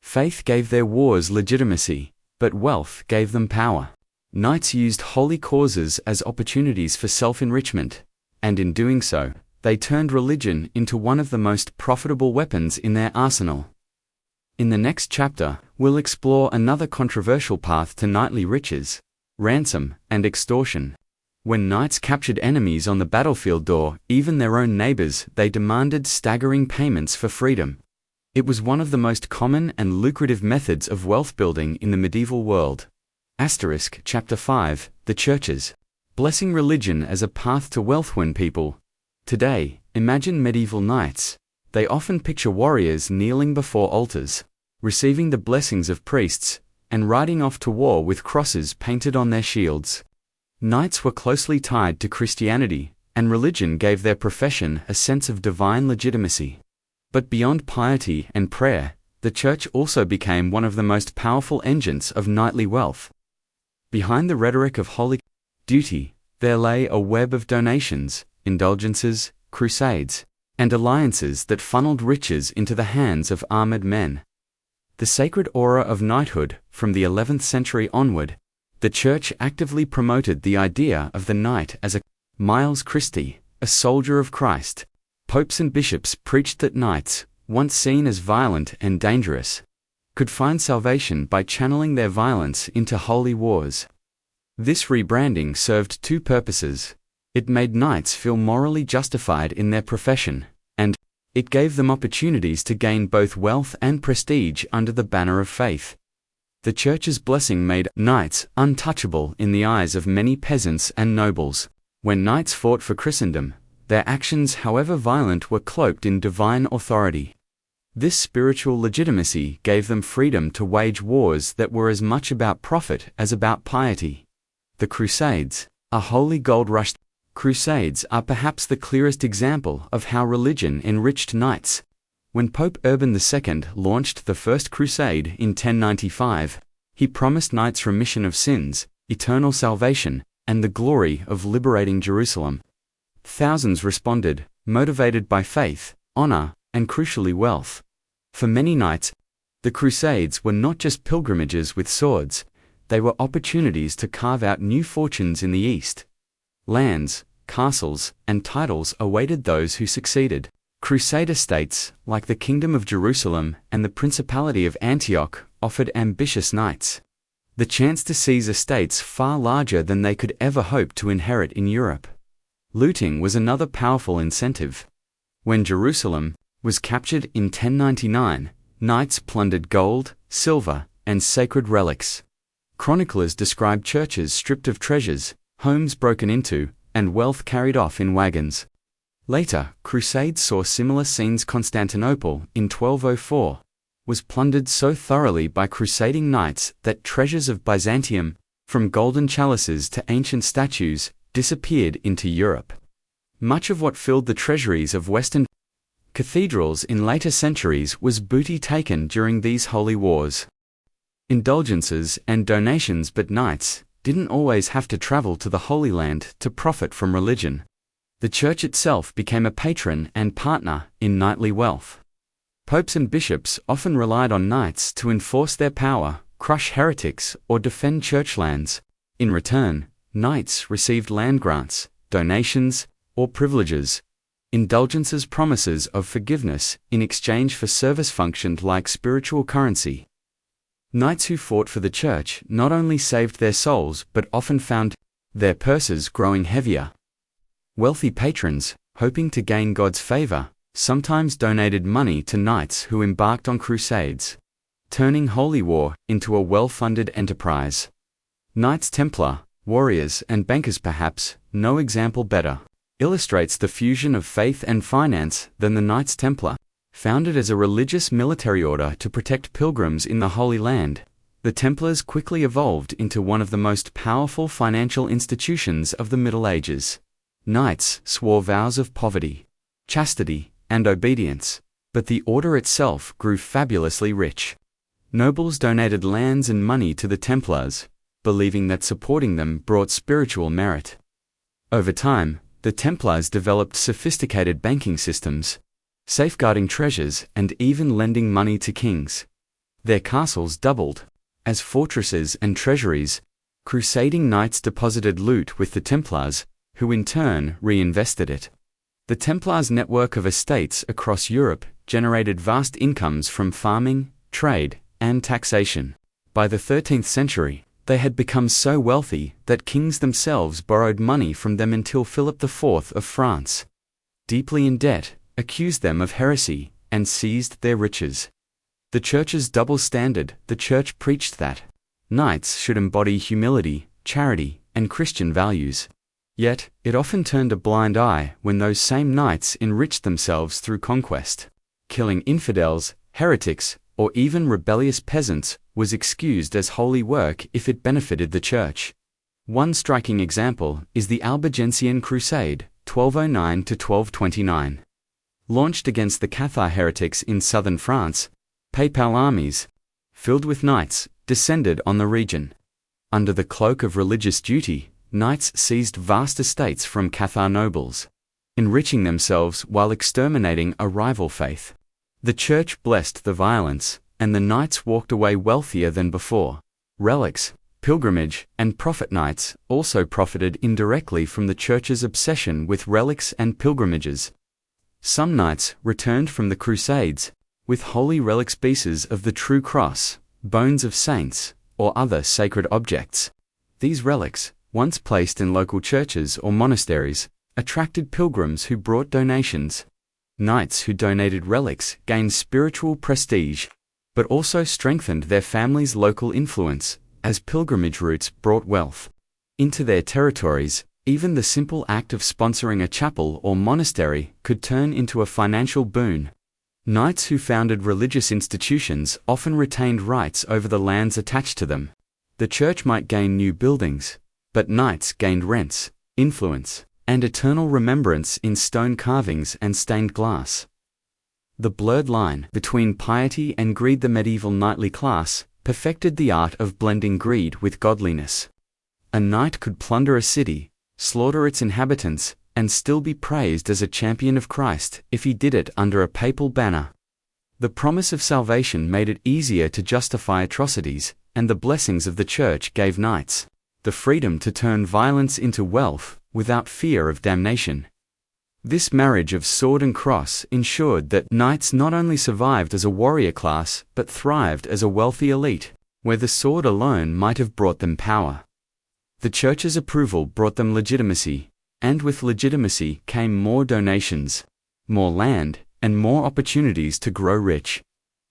Speaker 2: Faith gave their wars legitimacy, but wealth gave them power. Knights used holy causes as opportunities for self-enrichment, and in doing so, they turned religion into one of the most profitable weapons in their arsenal. In the next chapter, we'll explore another controversial path to knightly riches: ransom and extortion. When knights captured enemies on the battlefield or even their own neighbors, they demanded staggering payments for freedom. It was one of the most common and lucrative methods of wealth building in the medieval world. Chapter 5. The Churches. Blessing religion as a path to wealth. When people today imagine medieval knights, they often picture warriors kneeling before altars, receiving the blessings of priests, and riding off to war with crosses painted on their shields. Knights were closely tied to Christianity, and religion gave their profession a sense of divine legitimacy. But beyond piety and prayer, the Church also became one of the most powerful engines of knightly wealth. Behind the rhetoric of holy duty, there lay a web of donations, indulgences, crusades, and alliances that funneled riches into the hands of armored men. The sacred aura of knighthood. From the 11th century onward, the Church actively promoted the idea of the knight as a Miles Christi, a soldier of Christ. Popes and bishops preached that knights, once seen as violent and dangerous, could find salvation by channeling their violence into holy wars. This rebranding served two purposes. It made knights feel morally justified in their profession, and it gave them opportunities to gain both wealth and prestige under the banner of faith. The Church's blessing made knights untouchable in the eyes of many peasants and nobles. When knights fought for Christendom, their actions, however violent, were cloaked in divine authority. This spiritual legitimacy gave them freedom to wage wars that were as much about profit as about piety. The Crusades, a holy gold rush. Crusades are perhaps the clearest example of how religion enriched knights. When Pope Urban II launched the First Crusade in 1095, he promised knights remission of sins, eternal salvation, and the glory of liberating Jerusalem. Thousands responded, motivated by faith, honor, and crucially wealth. For many knights, the Crusades were not just pilgrimages with swords, they were opportunities to carve out new fortunes in the East. Lands, castles, and titles awaited those who succeeded. Crusader states, like the Kingdom of Jerusalem and the Principality of Antioch, offered ambitious knights the chance to seize estates far larger than they could ever hope to inherit in Europe. Looting was another powerful incentive. When Jerusalem was captured in 1099, knights plundered gold, silver, and sacred relics. Chroniclers describe churches stripped of treasures, homes broken into, and wealth carried off in wagons. Later, crusades saw similar scenes. Constantinople, in 1204, was plundered so thoroughly by crusading knights that treasures of Byzantium, from golden chalices to ancient statues, disappeared into Europe. Much of what filled the treasuries of Western cathedrals in later centuries was booty taken during these holy wars. Indulgences and donations. But knights didn't always have to travel to the Holy Land to profit from religion. The Church itself became a patron and partner in knightly wealth. Popes and bishops often relied on knights to enforce their power, crush heretics, or defend church lands. In return, knights received land grants, donations, or privileges. Indulgences, promises of forgiveness in exchange for service, functioned like spiritual currency. Knights who fought for the Church not only saved their souls but often found their purses growing heavier. Wealthy patrons, hoping to gain God's favor, sometimes donated money to knights who embarked on crusades, turning holy war into a well-funded enterprise. Knights Templar warriors and bankers perhaps, no example better, illustrates the fusion of faith and finance than the Knights Templar. Founded as a religious military order to protect pilgrims in the Holy Land, the Templars quickly evolved into one of the most powerful financial institutions of the Middle Ages. Knights swore vows of poverty, chastity, and obedience, but the order itself grew fabulously rich. Nobles donated lands and money to the Templars, believing that supporting them brought spiritual merit. Over time, the Templars developed sophisticated banking systems, safeguarding treasures and even lending money to kings. Their castles doubled as fortresses and treasuries. Crusading knights deposited loot with the Templars, who in turn reinvested it. The Templars' network of estates across Europe generated vast incomes from farming, trade, and taxation. By the 13th century, they had become so wealthy that kings themselves borrowed money from them until Philip IV of France, deeply in debt, accused them of heresy and seized their riches. The Church's double standard. The Church preached that knights should embody humility, charity, and Christian values. Yet, it often turned a blind eye when those same knights enriched themselves through conquest. Killing infidels, heretics, or even rebellious peasants was excused as holy work if it benefited the Church. One striking example is the Albigensian Crusade, 1209 to 1229. Launched against the Cathar heretics in southern France, papal armies, filled with knights, descended on the region. Under the cloak of religious duty, knights seized vast estates from Cathar nobles, enriching themselves while exterminating a rival faith. The Church blessed the violence, and the knights walked away wealthier than before. Relics, pilgrimage, and prophet knights also profited indirectly from the Church's obsession with relics and pilgrimages. Some knights returned from the Crusades with holy relic pieces of the true cross, bones of saints, or other sacred objects. These relics, once placed in local churches or monasteries, attracted pilgrims who brought donations. Knights who donated relics gained spiritual prestige, but also strengthened their family's local influence, as pilgrimage routes brought wealth into their territories. Even the simple act of sponsoring a chapel or monastery could turn into a financial boon. Knights who founded religious institutions often retained rights over the lands attached to them. The Church might gain new buildings, but knights gained rents, influence, and eternal remembrance in stone carvings and stained glass. The blurred line between piety and greed. The medieval knightly class perfected the art of blending greed with godliness. A knight could plunder a city, slaughter its inhabitants, and still be praised as a champion of Christ if he did it under a papal banner. The promise of salvation made it easier to justify atrocities, and the blessings of the Church gave knights the freedom to turn violence into wealth without fear of damnation. This marriage of sword and cross ensured that knights not only survived as a warrior class but thrived as a wealthy elite, where the sword alone might have brought them power. The Church's approval brought them legitimacy, and with legitimacy came more donations, more land, and more opportunities to grow rich.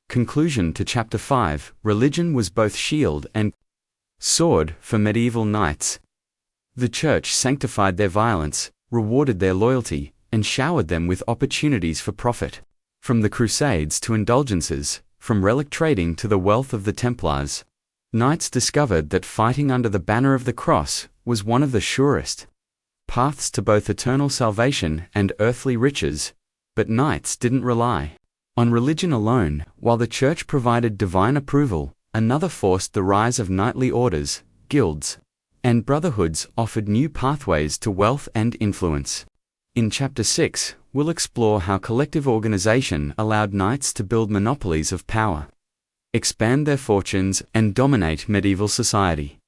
Speaker 2: Conclusion to Chapter 5. Religion was both shield and sword for medieval knights. The Church sanctified their violence, rewarded their loyalty, and showered them with opportunities for profit. From the Crusades to indulgences, from relic trading to the wealth of the Templars, knights discovered that fighting under the banner of the cross was one of the surest paths to both eternal salvation and earthly riches. But knights didn't rely on religion alone. While the Church provided divine approval, another forced the rise of knightly orders, guilds, and brotherhoods offered new pathways to wealth and influence. In Chapter 6, we'll explore how collective organization allowed knights to build monopolies of power, expand their fortunes, and dominate medieval society.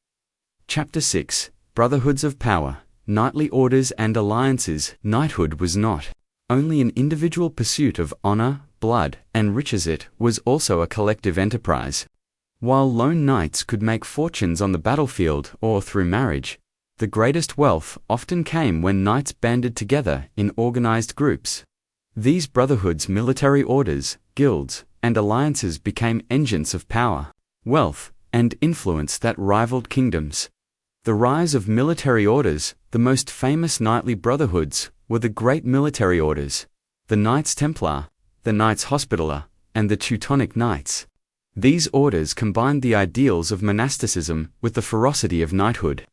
Speaker 2: Chapter 6. Brotherhoods of Power, Knightly Orders and Alliances. Knighthood was not only an individual pursuit of honor, blood, and riches, it was also a collective enterprise. While lone knights could make fortunes on the battlefield or through marriage, the greatest wealth often came when knights banded together in organized groups. These brotherhoods, military orders, guilds, and alliances became engines of power, wealth, and influence that rivaled kingdoms. The rise of military orders. The most famous knightly brotherhoods were the great military orders, the Knights Templar, the Knights Hospitaller, and the Teutonic Knights. These orders combined the ideals of monasticism with the ferocity of knighthood.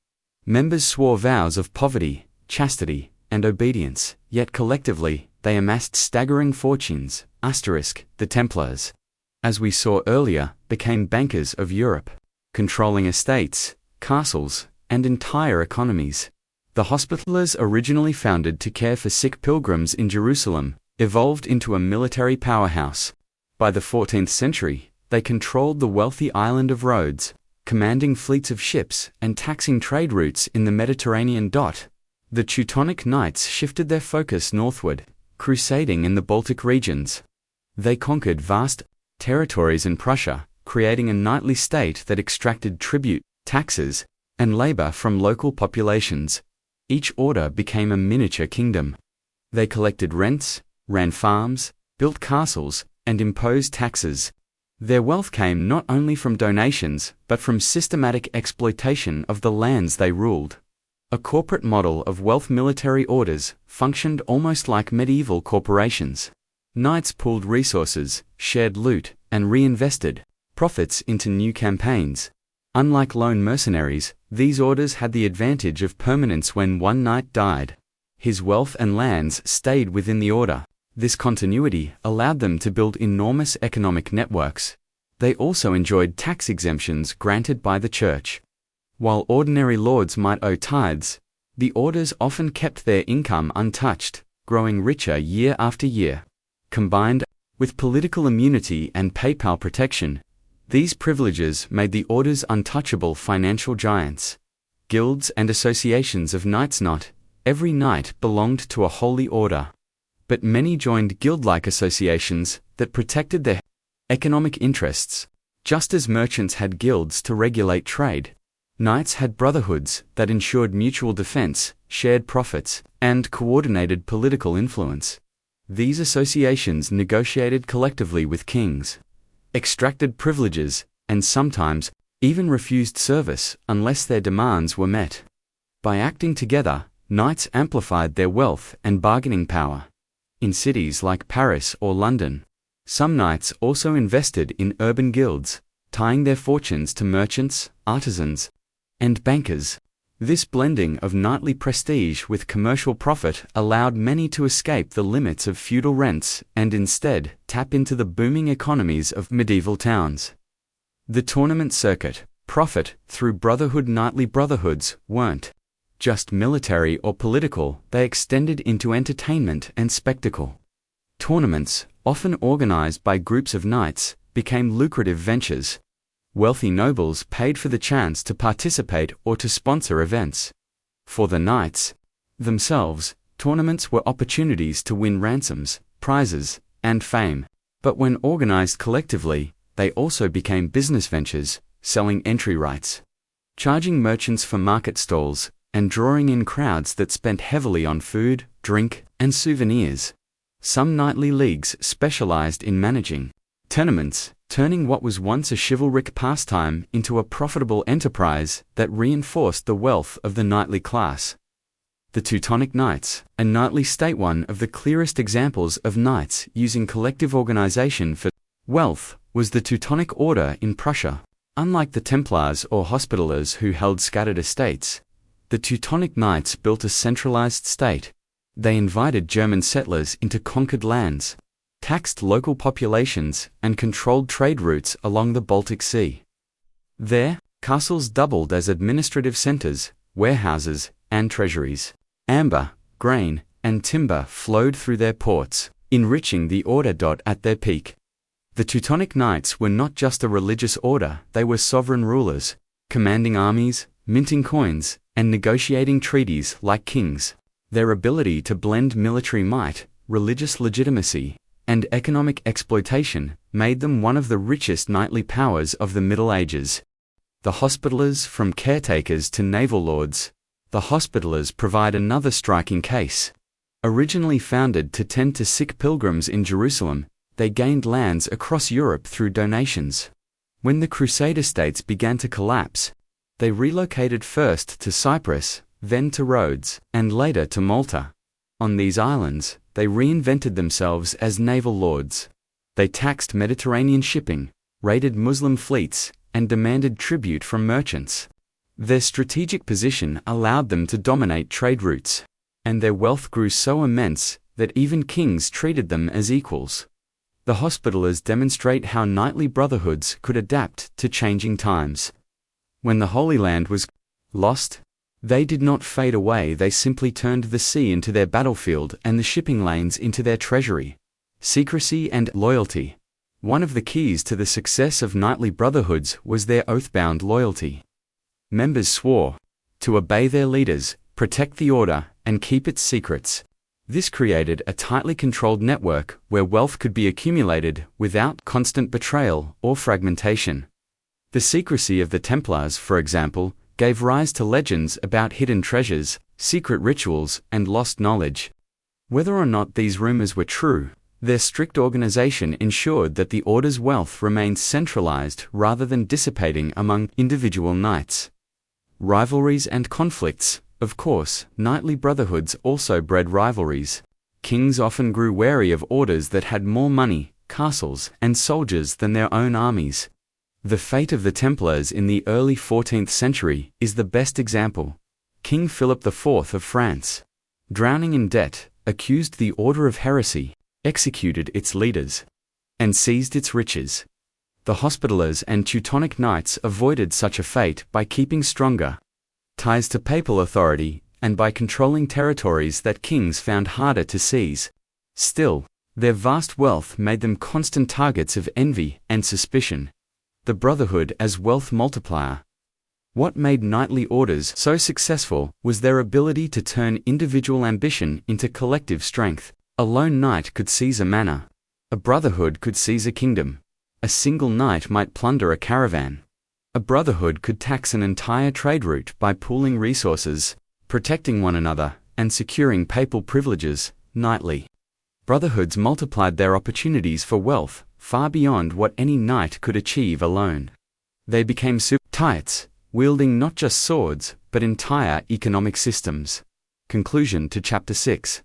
Speaker 2: Members swore vows of poverty, chastity, and obedience, yet collectively, they amassed staggering fortunes. The Templars, as we saw earlier, became bankers of Europe, controlling estates, castles, and entire economies. The Hospitallers, originally founded to care for sick pilgrims in Jerusalem, evolved into a military powerhouse. By the 14th century, they controlled the wealthy island of Rhodes, commanding fleets of ships and taxing trade routes in the Mediterranean. The Teutonic Knights shifted their focus northward, crusading in the Baltic regions. They conquered vast territories in Prussia, creating a knightly state that extracted tribute, taxes, and labor from local populations. Each order became a miniature kingdom. They collected rents, ran farms, built castles, and imposed taxes. Their wealth came not only from donations, but from systematic exploitation of the lands they ruled. A corporate model of wealth. Military orders functioned almost like medieval corporations. Knights pooled resources, shared loot, and reinvested profits into new campaigns. Unlike lone mercenaries, these orders had the advantage of permanence. When one knight died, his wealth and lands stayed within the order. This continuity allowed them to build enormous economic networks. They also enjoyed tax exemptions granted by the church. While ordinary lords might owe tithes, the orders often kept their income untouched, growing richer year after year. Combined with political immunity and papal protection, these privileges made the orders untouchable financial giants. Guilds and associations of knights. Not every knight belonged to a holy order, but many joined guild-like associations that protected their economic interests. Just as merchants had guilds to regulate trade, knights had brotherhoods that ensured mutual defense, shared profits, and coordinated political influence. These associations negotiated collectively with kings, extracted privileges, and sometimes even refused service unless their demands were met. By acting together, knights amplified their wealth and bargaining power. In cities like Paris or London, some knights also invested in urban guilds, tying their fortunes to merchants, artisans, and bankers. This blending of knightly prestige with commercial profit allowed many to escape the limits of feudal rents and instead tap into the booming economies of medieval towns. The tournament circuit. Profit through brotherhood. Knightly brotherhoods weren't just military or political, they extended into entertainment and spectacle. Tournaments, often organized by groups of knights, became lucrative ventures. Wealthy nobles paid for the chance to participate or to sponsor events. For the knights themselves, tournaments were opportunities to win ransoms, prizes, and fame. But when organized collectively, they also became business ventures, selling entry rights, charging merchants for market stalls, and drawing in crowds that spent heavily on food, drink, and souvenirs. Some knightly leagues specialized in managing tournaments, turning what was once a chivalric pastime into a profitable enterprise that reinforced the wealth of the knightly class. The Teutonic Knights, a knightly state. One of the clearest examples of knights using collective organization for wealth was the Teutonic Order in Prussia. Unlike the Templars or Hospitallers who held scattered estates, the Teutonic Knights built a centralized state. They invited German settlers into conquered lands, taxed local populations, and controlled trade routes along the Baltic Sea. There, castles doubled as administrative centers, warehouses, and treasuries. Amber, grain, and timber flowed through their ports, enriching the order. At their peak, the Teutonic Knights were not just a religious order, they were sovereign rulers, commanding armies, minting coins, and negotiating treaties like kings. Their ability to blend military might, religious legitimacy, and economic exploitation made them one of the richest knightly powers of the Middle Ages. The Hospitallers. From caretakers to naval lords, the Hospitallers provide another striking case. Originally founded to tend to sick pilgrims in Jerusalem, they gained lands across Europe through donations. When the Crusade estates began to collapse, They relocated first to Cyprus, then to Rhodes, and later to Malta. On these islands, they reinvented themselves as naval lords. They taxed Mediterranean shipping, raided Muslim fleets, and demanded tribute from merchants. Their strategic position allowed them to dominate trade routes, and their wealth grew so immense that even kings treated them as equals. The Hospitallers demonstrate how knightly brotherhoods could adapt to changing times. When the Holy Land was lost, they did not fade away, they simply turned the sea into their battlefield and the shipping lanes into their treasury. Secrecy and loyalty. One of the keys to the success of knightly brotherhoods was their oath-bound loyalty. Members swore to obey their leaders, protect the order, and keep its secrets. This created a tightly controlled network where wealth could be accumulated without constant betrayal or fragmentation. The secrecy of the Templars, for example, gave rise to legends about hidden treasures, secret rituals, and lost knowledge. Whether or not these rumors were true, their strict organization ensured that the order's wealth remained centralized rather than dissipating among individual knights. Rivalries and conflicts. Of course, knightly brotherhoods also bred rivalries. Kings often grew wary of orders that had more money, castles, and soldiers than their own armies. The fate of the Templars in the early 14th century is the best example. King Philip IV of France, drowning in debt, accused the order of heresy, executed its leaders, and seized its riches. The Hospitallers and Teutonic Knights avoided such a fate by keeping stronger ties to papal authority and by controlling territories that kings found harder to seize. Still, their vast wealth made them constant targets of envy and suspicion. The brotherhood as wealth multiplier. What made knightly orders so successful was their ability to turn individual ambition into collective strength. A lone knight could seize a manor. A brotherhood could seize a kingdom. A single knight might plunder a caravan. A brotherhood could tax an entire trade route by pooling resources, protecting one another, and securing papal privileges. Knightly brotherhoods multiplied their opportunities for wealth far beyond what any knight could achieve alone. They became super-tights, wielding not just swords, but entire economic systems. Conclusion to Chapter 6.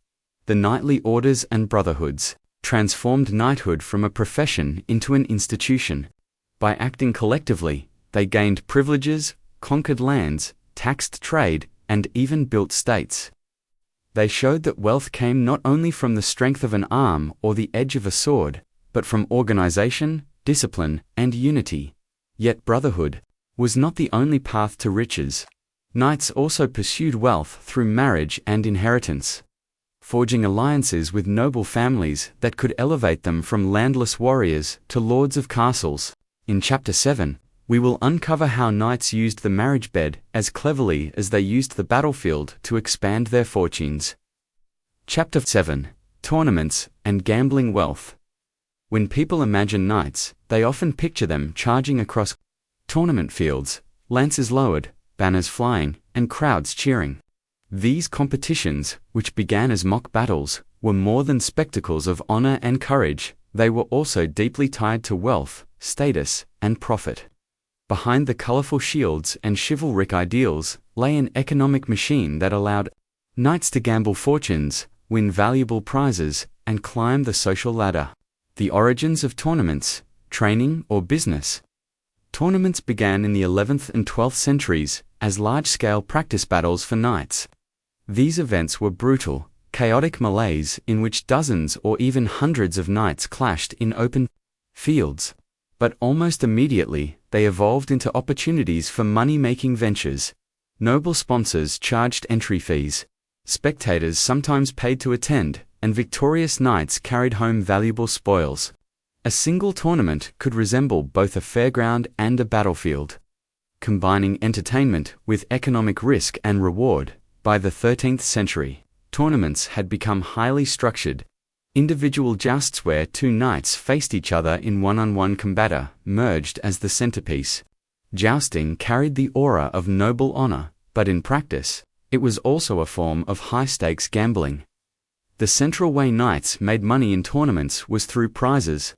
Speaker 2: The knightly orders and brotherhoods transformed knighthood from a profession into an institution. By acting collectively, they gained privileges, conquered lands, taxed trade, and even built states. They showed that wealth came not only from the strength of an arm or the edge of a sword, but from organization, discipline, and unity. Yet brotherhood was not the only path to riches. Knights also pursued wealth through marriage and inheritance, forging alliances with noble families that could elevate them from landless warriors to lords of castles. In Chapter 7, we will uncover how knights used the marriage bed as cleverly as they used the battlefield to expand their fortunes. Chapter 7. Tournaments and gambling wealth. When people imagine knights, they often picture them charging across tournament fields, lances lowered, banners flying, and crowds cheering. These competitions, which began as mock battles, were more than spectacles of honor and courage. They were also deeply tied to wealth, status, and profit. Behind the colorful shields and chivalric ideals lay an economic machine that allowed knights to gamble fortunes, win valuable prizes, and climb the social ladder. The origins of tournaments, training, or business. Tournaments began in the 11th and 12th centuries as large-scale practice battles for knights. These events were brutal, chaotic melees in which dozens or even hundreds of knights clashed in open fields. But almost immediately, they evolved into opportunities for money-making ventures. Noble sponsors charged entry fees. Spectators sometimes paid to attend, and victorious knights carried home valuable spoils. A single tournament could resemble both a fairground and a battlefield, combining entertainment with economic risk and reward. By the 13th century, tournaments had become highly structured. Individual jousts where two knights faced each other in one-on-one combat merged as the centerpiece. Jousting carried the aura of noble honor, but in practice, it was also a form of high-stakes gambling. The central way knights made money in tournaments was through prizes.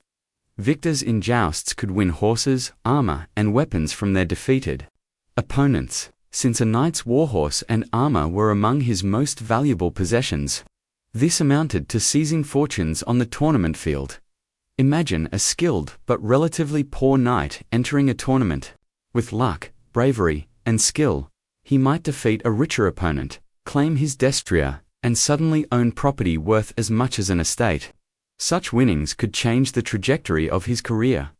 Speaker 2: Victors in jousts could win horses, armor, and weapons from their defeated Opponents, since a knight's warhorse and armor were among his most valuable possessions. This amounted to seizing fortunes on the tournament field. Imagine a skilled but relatively poor knight entering a tournament. With luck, bravery, and skill, he might defeat a richer opponent, claim his destrier, and suddenly own property worth as much as an estate. Such winnings could change the trajectory of his career.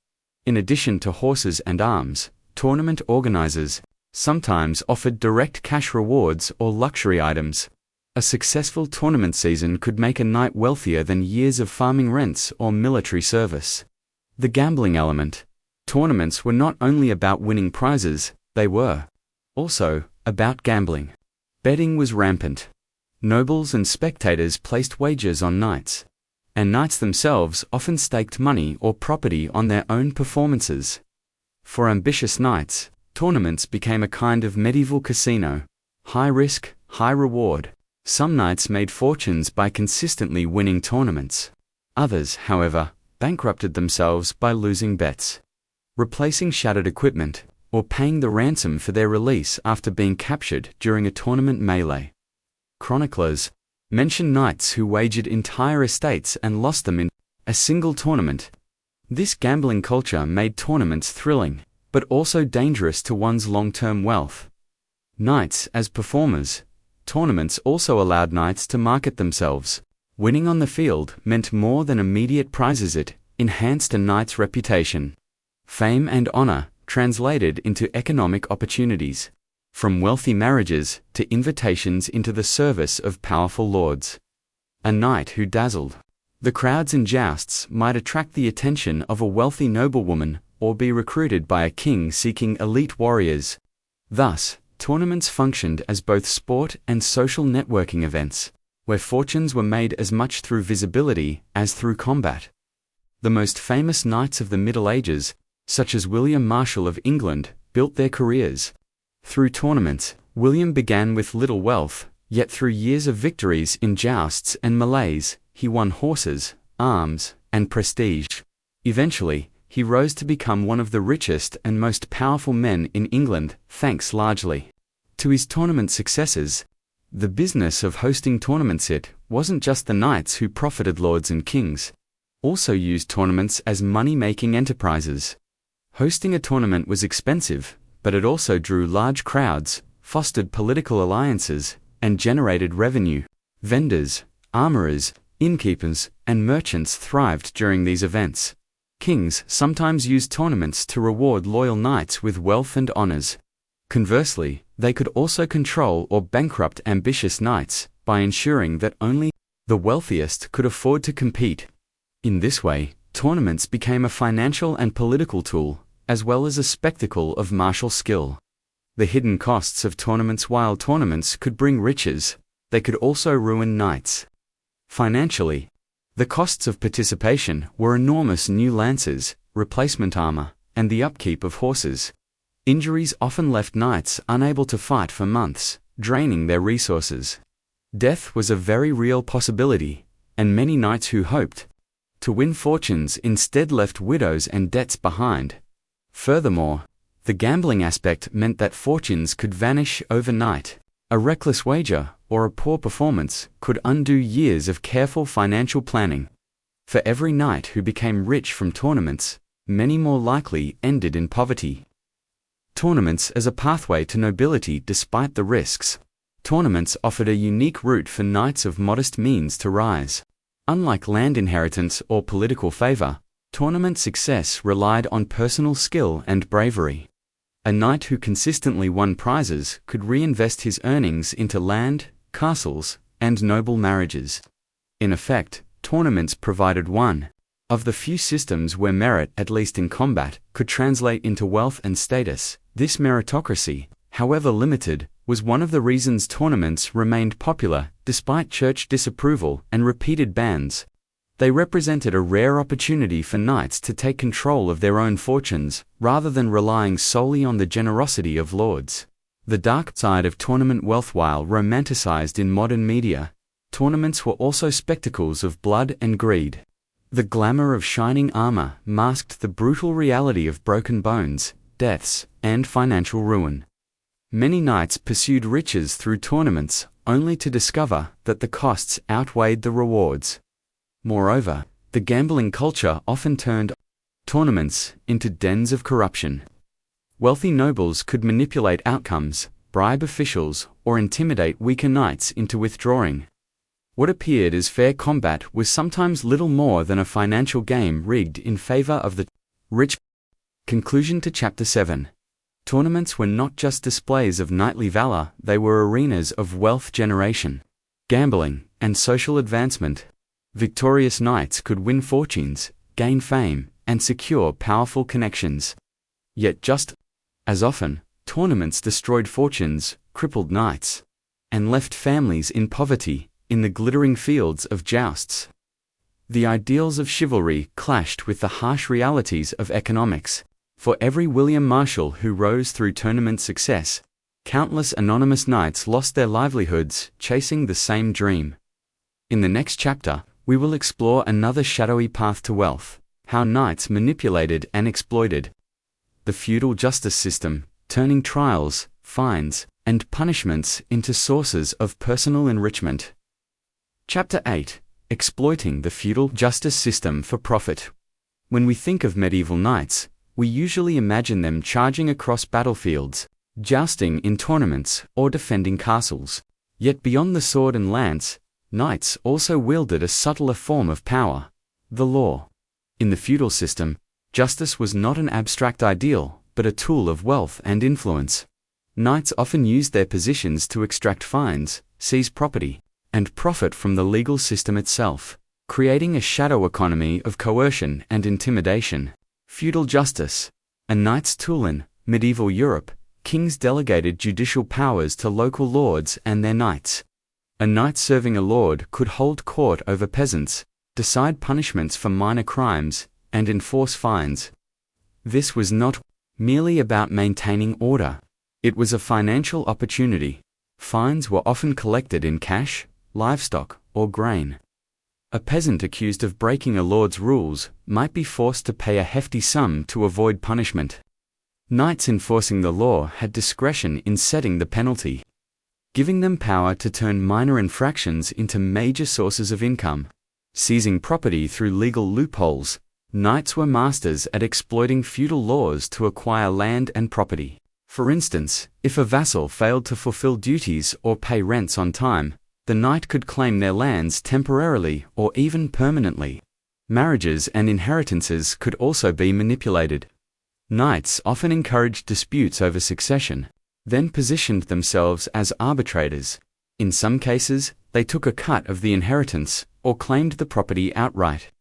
Speaker 2: In addition to horses and arms, tournament organizers sometimes offered direct cash rewards or luxury items. A successful tournament season could make a knight wealthier than years of farming rents or military service. The gambling element. Tournaments were not only about winning prizes, they were also about gambling. Betting was rampant. Nobles and spectators placed wagers on knights, and knights themselves often staked money or property on their own performances. For ambitious knights, tournaments became a kind of medieval casino. High risk, high reward. Some knights made fortunes by consistently winning tournaments. Others, however, bankrupted themselves by losing bets, replacing shattered equipment, or paying the ransom for their release after being captured during a tournament melee. Chroniclers mention knights who wagered entire estates and lost them in a single tournament. This gambling culture made tournaments thrilling, but also dangerous to one's long-term wealth. Knights as performers. Tournaments also allowed knights to market themselves. Winning on the field meant more than immediate prizes. It enhanced a knight's reputation. Fame and honor translated into economic opportunities, from wealthy marriages to invitations into the service of powerful lords. A knight who dazzled the crowds in jousts might attract the attention of a wealthy noblewoman or be recruited by a king seeking elite warriors. Thus, tournaments functioned as both sport and social networking events, where fortunes were made as much through visibility as through combat. The most famous knights of the Middle Ages, such as William Marshal of England, built their careers through tournaments. William began with little wealth, yet through years of victories in jousts and melees, he won horses, arms, and prestige. Eventually, he rose to become one of the richest and most powerful men in England, thanks largely to his tournament successes. The business of hosting tournaments. It wasn't just the knights who profited. Lords and kings also used tournaments as money-making enterprises. Hosting a tournament was expensive, but it also drew large crowds, fostered political alliances, and generated revenue. Vendors, armorers, innkeepers, and merchants thrived during these events. Kings sometimes used tournaments to reward loyal knights with wealth and honors. Conversely, they could also control or bankrupt ambitious knights by ensuring that only the wealthiest could afford to compete. In this way, tournaments became a financial and political tool, as well as a spectacle of martial skill. The hidden costs of tournaments. While tournaments could bring riches, they could also ruin knights. Financially, the costs of participation were enormous: new lances, replacement armor, and the upkeep of horses. Injuries often left knights unable to fight for months, draining their resources. Death was a very real possibility, and many knights who hoped to win fortunes instead left widows and debts behind. Furthermore, the gambling aspect meant that fortunes could vanish overnight. A reckless wager or a poor performance could undo years of careful financial planning. For every knight who became rich from tournaments, many more likely ended in poverty. Tournaments as a pathway to nobility. Despite the risks, tournaments offered a unique route for knights of modest means to rise. Unlike land inheritance or political favor, tournament success relied on personal skill and bravery. A knight who consistently won prizes could reinvest his earnings into land, castles, and noble marriages. In effect, tournaments provided one of the few systems where merit, at least in combat, could translate into wealth and status. This meritocracy, however limited, was one of the reasons tournaments remained popular despite church disapproval and repeated bans. They represented a rare opportunity for knights to take control of their own fortunes, rather than relying solely on the generosity of lords. The dark side of tournament wealth. While romanticized in modern media, tournaments were also spectacles of blood and greed. The glamour of shining armor masked the brutal reality of broken bones, deaths, and financial ruin. Many knights pursued riches through tournaments, only to discover that the costs outweighed the rewards. Moreover, the gambling culture often turned tournaments into dens of corruption. Wealthy nobles could manipulate outcomes, bribe officials, or intimidate weaker knights into withdrawing. What appeared as fair combat was sometimes little more than a financial game rigged in favor of the rich. Conclusion to Chapter 7. Tournaments were not just displays of knightly valor, they were arenas of wealth generation, gambling, and social advancement. Victorious knights could win fortunes, gain fame, and secure powerful connections. Yet just as often, tournaments destroyed fortunes, crippled knights, and left families in poverty in the glittering fields of jousts. The ideals of chivalry clashed with the harsh realities of economics. For every William Marshall who rose through tournament success, countless anonymous knights lost their livelihoods chasing the same dream. In the next chapter, we will explore another shadowy path to wealth, how knights manipulated and exploited the feudal justice system, turning trials, fines, and punishments into sources of personal enrichment. Chapter 8. Exploiting the feudal justice system for profit. When we think of medieval knights, we usually imagine them charging across battlefields, jousting in tournaments, or defending castles. Yet beyond the sword and lance, knights also wielded a subtler form of power: the law. In the feudal system, justice was not an abstract ideal, but a tool of wealth and influence. Knights often used their positions to extract fines, seize property, and profit from the legal system itself, creating a shadow economy of coercion and intimidation. Feudal justice, a knight's tool in medieval Europe, kings delegated judicial powers to local lords and their knights. A knight serving a lord could hold court over peasants, decide punishments for minor crimes, and enforce fines. This was not merely about maintaining order. It was a financial opportunity. Fines were often collected in cash, livestock, or grain. A peasant accused of breaking a lord's rules might be forced to pay a hefty sum to avoid punishment. Knights enforcing the law had discretion in setting the penalty, giving them power to turn minor infractions into major sources of income. Seizing property through legal loopholes, knights were masters at exploiting feudal laws to acquire land and property. For instance, if a vassal failed to fulfill duties or pay rents on time, the knight could claim their lands temporarily or even permanently. Marriages and inheritances could also be manipulated. Knights often encouraged disputes over succession, then positioned themselves as arbitrators. In some cases, they took a cut of the inheritance or claimed the property outright.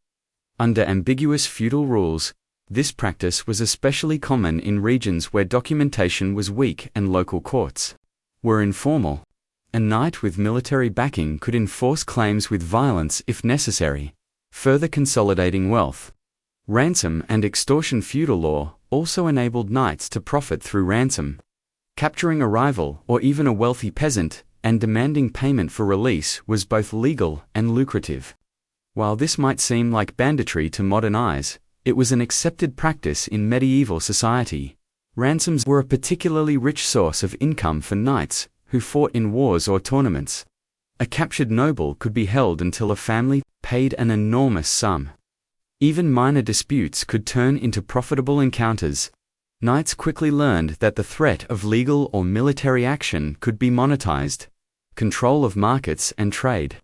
Speaker 2: Under ambiguous feudal rules, this practice was especially common in regions where documentation was weak and local courts were informal. A knight with military backing could enforce claims with violence if necessary, further consolidating wealth. Ransom and extortion. Feudal law also enabled knights to profit through ransom. Capturing a rival or even a wealthy peasant and demanding payment for release was both legal and lucrative. While this might seem like banditry to modern eyes, it was an accepted practice in medieval society. Ransoms were a particularly rich source of income for knights who fought in wars or tournaments. A captured noble could be held until a family paid an enormous sum. Even minor disputes could turn into profitable encounters. Knights quickly learned that the threat of legal or military action could be monetized. Control of markets and trade.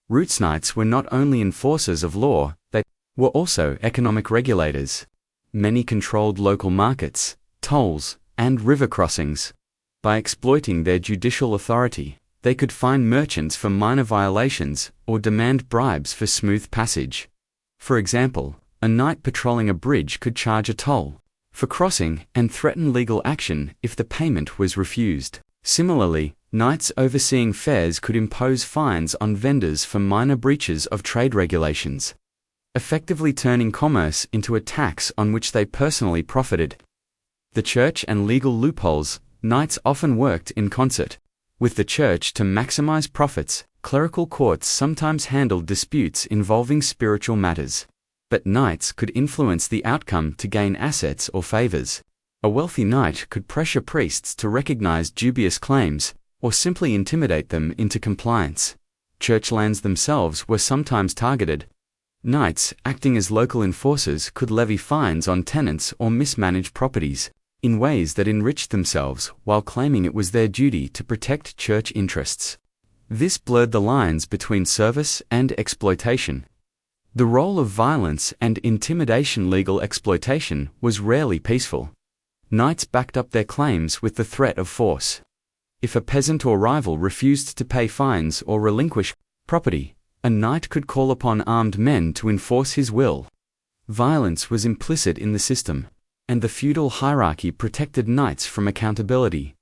Speaker 2: Roots knights were not only enforcers of law, they were also economic regulators. Many controlled local markets, tolls, and river crossings. By exploiting their judicial authority, they could fine merchants for minor violations or demand bribes for smooth passage. For example, a knight patrolling a bridge could charge a toll for crossing and threaten legal action if the payment was refused. Similarly, knights overseeing fairs could impose fines on vendors for minor breaches of trade regulations, effectively turning commerce into a tax on which they personally profited. The church and legal loopholes. Knights often worked in concert with the church to maximize profits. Clerical courts sometimes handled disputes involving spiritual matters, but knights could influence the outcome to gain assets or favors. A wealthy knight could pressure priests to recognize dubious claims, or simply intimidate them into compliance. Church lands themselves were sometimes targeted. Knights, acting as local enforcers, could levy fines on tenants or mismanage properties in ways that enriched themselves while claiming it was their duty to protect church interests. This blurred the lines between service and exploitation. The role of violence and intimidation. Legal exploitation was rarely peaceful. Knights backed up their claims with the threat of force. If a peasant or rival refused to pay fines or relinquish property, a knight could call upon armed men to enforce his will. Violence was implicit in the system, and the feudal hierarchy protected knights from accountability.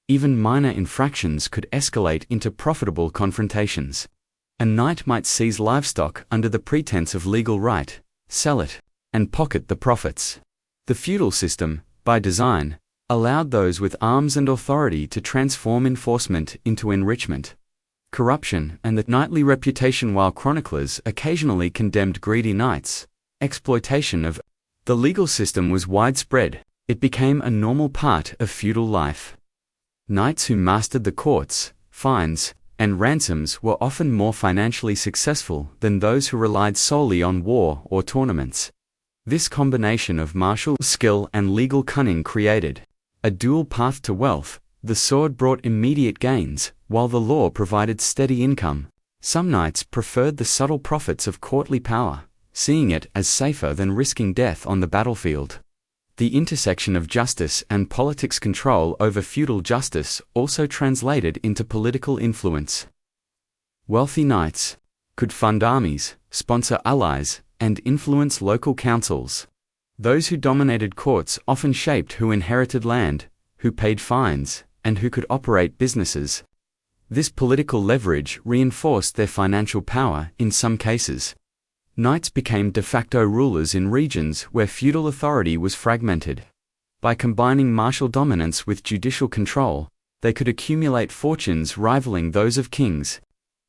Speaker 2: Even minor infractions could escalate into profitable confrontations. A knight might seize livestock under the pretense of legal right, sell it, and pocket the profits. The feudal system, by design, allowed those with arms and authority to transform enforcement into enrichment. Corruption and the knightly reputation. While chroniclers occasionally condemned greedy knights, exploitation of the legal system was widespread. It became a normal part of feudal life. Knights who mastered the courts, fines, and ransoms were often more financially successful than those who relied solely on war or tournaments. This combination of martial skill and legal cunning created a dual path to wealth. The sword brought immediate gains, while the law provided steady income. Some knights preferred the subtle profits of courtly power, seeing it as safer than risking death on the battlefield. The intersection of justice and politics. Control over feudal justice also translated into political influence. Wealthy knights could fund armies, sponsor allies, and influence local councils. Those who dominated courts often shaped who inherited land, who paid fines, and who could operate businesses. This political leverage reinforced their financial power in some cases. Knights became de facto rulers in regions where feudal authority was fragmented. By combining martial dominance with judicial control, they could accumulate fortunes rivaling those of kings.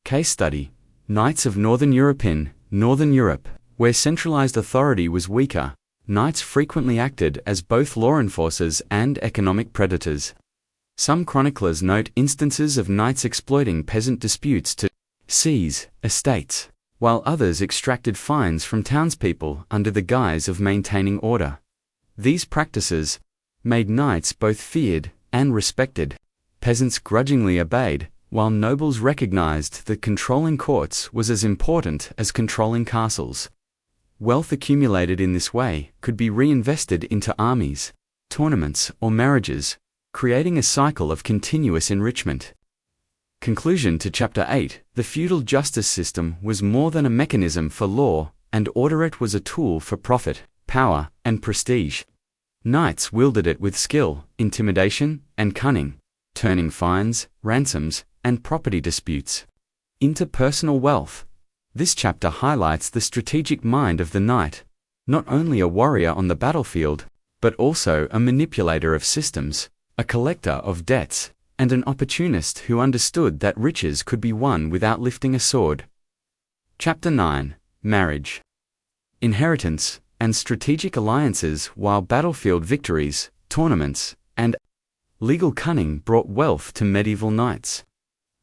Speaker 2: Case study: Knights of Northern Europe. In Northern Europe, where centralized authority was weaker, knights frequently acted as both law enforcers and economic predators. Some chroniclers note instances of knights exploiting peasant disputes to seize estates, while others extracted fines from townspeople under the guise of maintaining order. These practices made knights both feared and respected. Peasants grudgingly obeyed, while nobles recognized that controlling courts was as important as controlling castles. Wealth accumulated in this way could be reinvested into armies, tournaments, or marriages, creating a cycle of continuous enrichment. Conclusion to Chapter 8: The feudal justice system was more than a mechanism for law and order. It was a tool for profit, power, and prestige. Knights wielded it with skill, intimidation, and cunning, turning fines, ransoms, and property disputes into personal wealth. This chapter highlights the strategic mind of the knight, not only a warrior on the battlefield, but also a manipulator of systems, a collector of debts, and an opportunist who understood that riches could be won without lifting a sword. Chapter 9: Marriage, Inheritance, and Strategic Alliances. While battlefield victories, tournaments, and legal cunning brought wealth to medieval knights,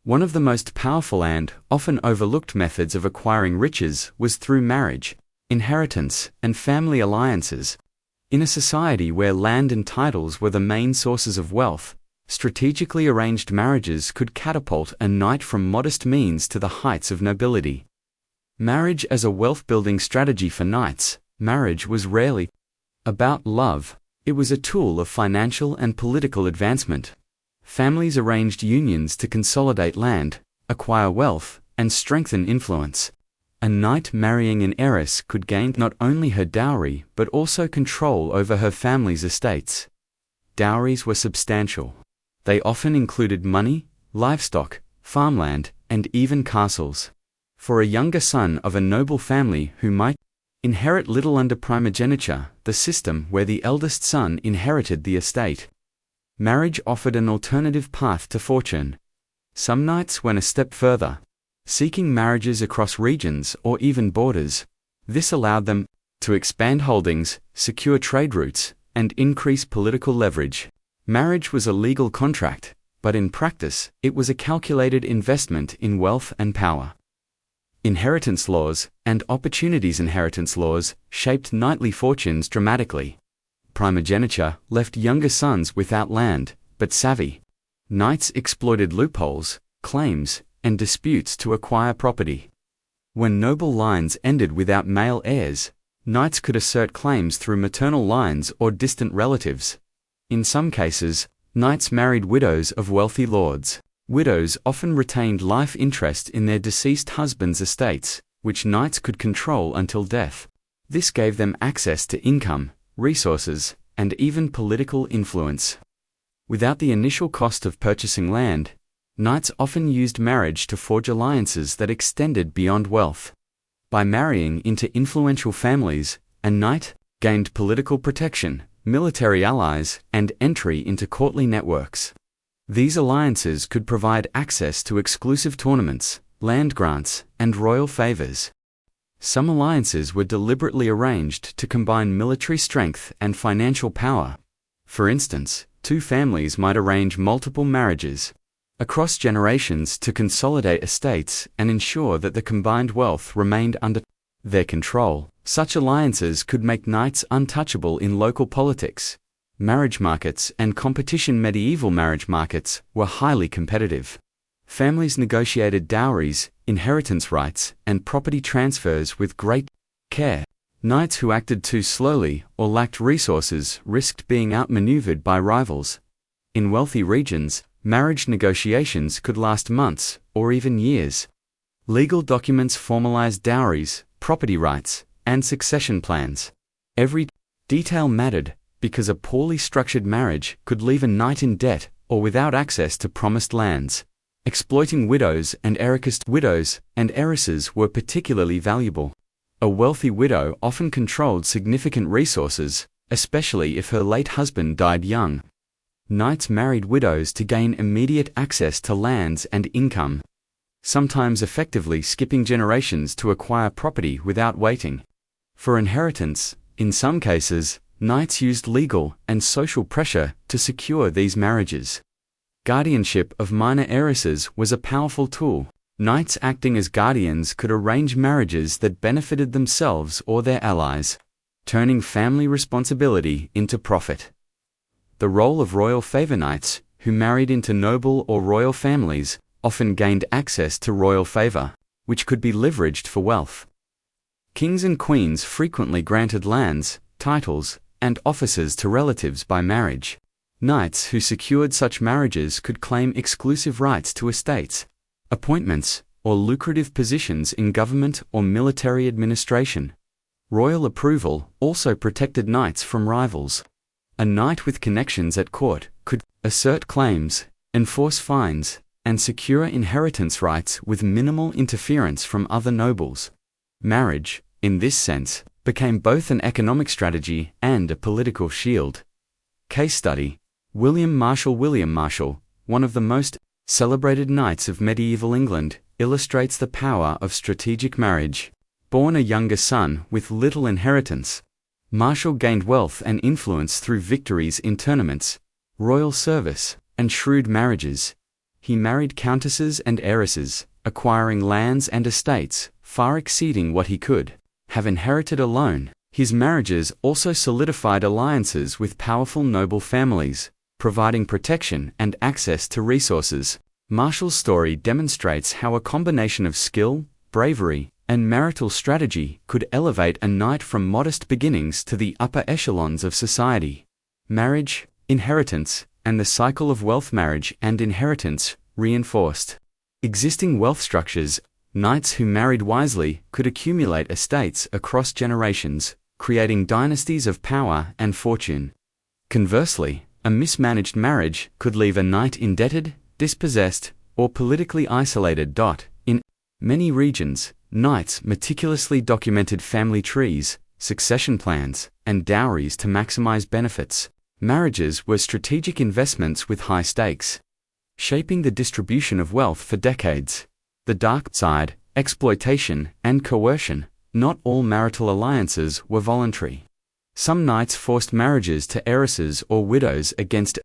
Speaker 2: one of the most powerful and often overlooked methods of acquiring riches was through marriage, inheritance, and family alliances. In a society where land and titles were the main sources of wealth, strategically arranged marriages could catapult a knight from modest means to the heights of nobility. Marriage as a wealth-building strategy for knights. Marriage was rarely about love. It was a tool of financial and political advancement. Families arranged unions to consolidate land, acquire wealth, and strengthen influence. A knight marrying an heiress could gain not only her dowry but also control over her family's estates. Dowries were substantial. They often included money, livestock, farmland, and even castles. For a younger son of a noble family who might inherit little under primogeniture, the system where the eldest son inherited the estate, marriage offered an alternative path to fortune. Some knights went a step further, seeking marriages across regions or even borders. This allowed them to expand holdings, secure trade routes, and increase political leverage. Marriage was a legal contract, but in practice, it was a calculated investment in wealth and power. Inheritance laws and opportunities inheritance laws shaped knightly fortunes dramatically. Primogeniture left younger sons without land, but savvy knights exploited loopholes, claims, and disputes to acquire property. When noble lines ended without male heirs, knights could assert claims through maternal lines or distant relatives. In some cases, knights married widows of wealthy lords. Widows often retained life interest in their deceased husbands' estates, which knights could control until death. This gave them access to income, resources, and even political influence. Without the initial cost of purchasing land, knights often used marriage to forge alliances that extended beyond wealth. By marrying into influential families, a knight gained political protection, military allies, and entry into courtly networks. These alliances could provide access to exclusive tournaments, land grants, and royal favors. Some alliances were deliberately arranged to combine military strength and financial power. For instance, two families might arrange multiple marriages across generations to consolidate estates and ensure that the combined wealth remained under their control. Such alliances could make knights untouchable in local politics. Marriage markets and competition. Medieval marriage markets were highly competitive. Families negotiated dowries, inheritance rights, and property transfers with great care. Knights who acted too slowly or lacked resources risked being outmaneuvered by rivals. In wealthy regions, marriage negotiations could last months or even years. Legal documents formalized dowries, property rights, and succession plans. Every detail mattered because a poorly structured marriage could leave a knight in debt or without access to promised lands. Exploiting widows and heiresses were particularly valuable. A wealthy widow often controlled significant resources, especially if her late husband died young. Knights married widows to gain immediate access to lands and income, sometimes effectively skipping generations to acquire property without waiting for inheritance. In some cases, knights used legal and social pressure to secure these marriages. Guardianship of minor heiresses was a powerful tool. Knights acting as guardians could arrange marriages that benefited themselves or their allies, turning family responsibility into profit. The role of royal favor knights, who married into noble or royal families, often gained access to royal favor, which could be leveraged for wealth. Kings and queens frequently granted lands, titles, and offices to relatives by marriage. Knights who secured such marriages could claim exclusive rights to estates, appointments, or lucrative positions in government or military administration. Royal approval also protected knights from rivals. A knight with connections at court could assert claims, enforce fines, and secure inheritance rights with minimal interference from other nobles. Marriage, in this sense, became both an economic strategy and a political shield. Case study: William Marshall. William Marshall, one of the most celebrated knights of medieval England, illustrates the power of strategic marriage. Born a younger son with little inheritance, Marshall gained wealth and influence through victories in tournaments, royal service, and shrewd marriages. He married countesses and heiresses, acquiring lands and estates far exceeding what he could have inherited alone. His marriages also solidified alliances with powerful noble families, providing protection and access to resources. Marshall's story demonstrates how a combination of skill, bravery, and marital strategy could elevate a knight from modest beginnings to the upper echelons of society. Marriage, inheritance, and the cycle of wealth. Marriage and inheritance reinforced existing wealth structures. Knights who married wisely could accumulate estates across generations, creating dynasties of power and fortune. Conversely, a mismanaged marriage could leave a knight indebted, dispossessed, or politically isolated. In many regions, knights meticulously documented family trees, succession plans, and dowries to maximize benefits. Marriages were strategic investments with high stakes, shaping the distribution of wealth for decades. The dark side: exploitation and coercion. Not all marital alliances were voluntary. Some knights forced marriages to heiresses or widows against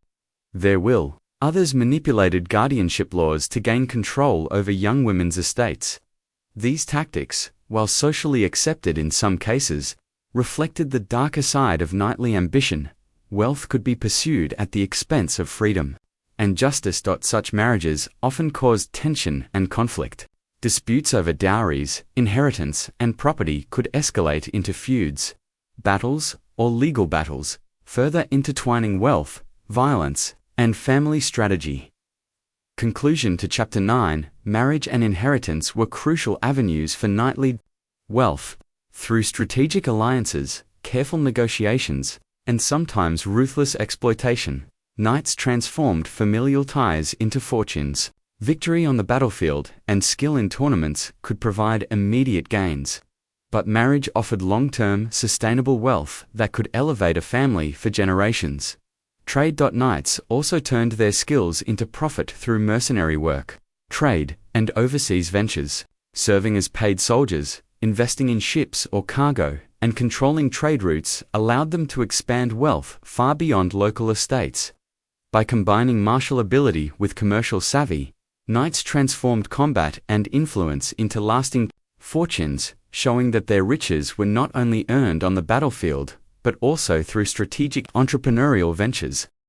Speaker 2: their will. Others manipulated guardianship laws to gain control over young women's estates. These tactics, while socially accepted in some cases, reflected the darker side of knightly ambition. Wealth could be pursued at the expense of freedom and justice. Such marriages often caused tension and conflict. Disputes over dowries, inheritance, and property could escalate into feuds, battles, or legal battles, further intertwining wealth, violence, and family strategy. Conclusion to Chapter 9. Marriage and inheritance were crucial avenues for knightly wealth. Through strategic alliances, careful negotiations, and sometimes ruthless exploitation, knights transformed familial ties into fortunes. Victory on the battlefield and skill in tournaments could provide immediate gains. But marriage offered long-term, sustainable wealth that could elevate a family for generations. Trade. Knights also turned their skills into profit through mercenary work, trade, and overseas ventures, serving as paid soldiers, investing in ships or cargo, and controlling trade routes allowed them to expand wealth far beyond local estates. By combining martial ability with commercial savvy, knights transformed combat and influence into lasting fortunes, showing that their riches were not only earned on the battlefield, but also through strategic entrepreneurial ventures.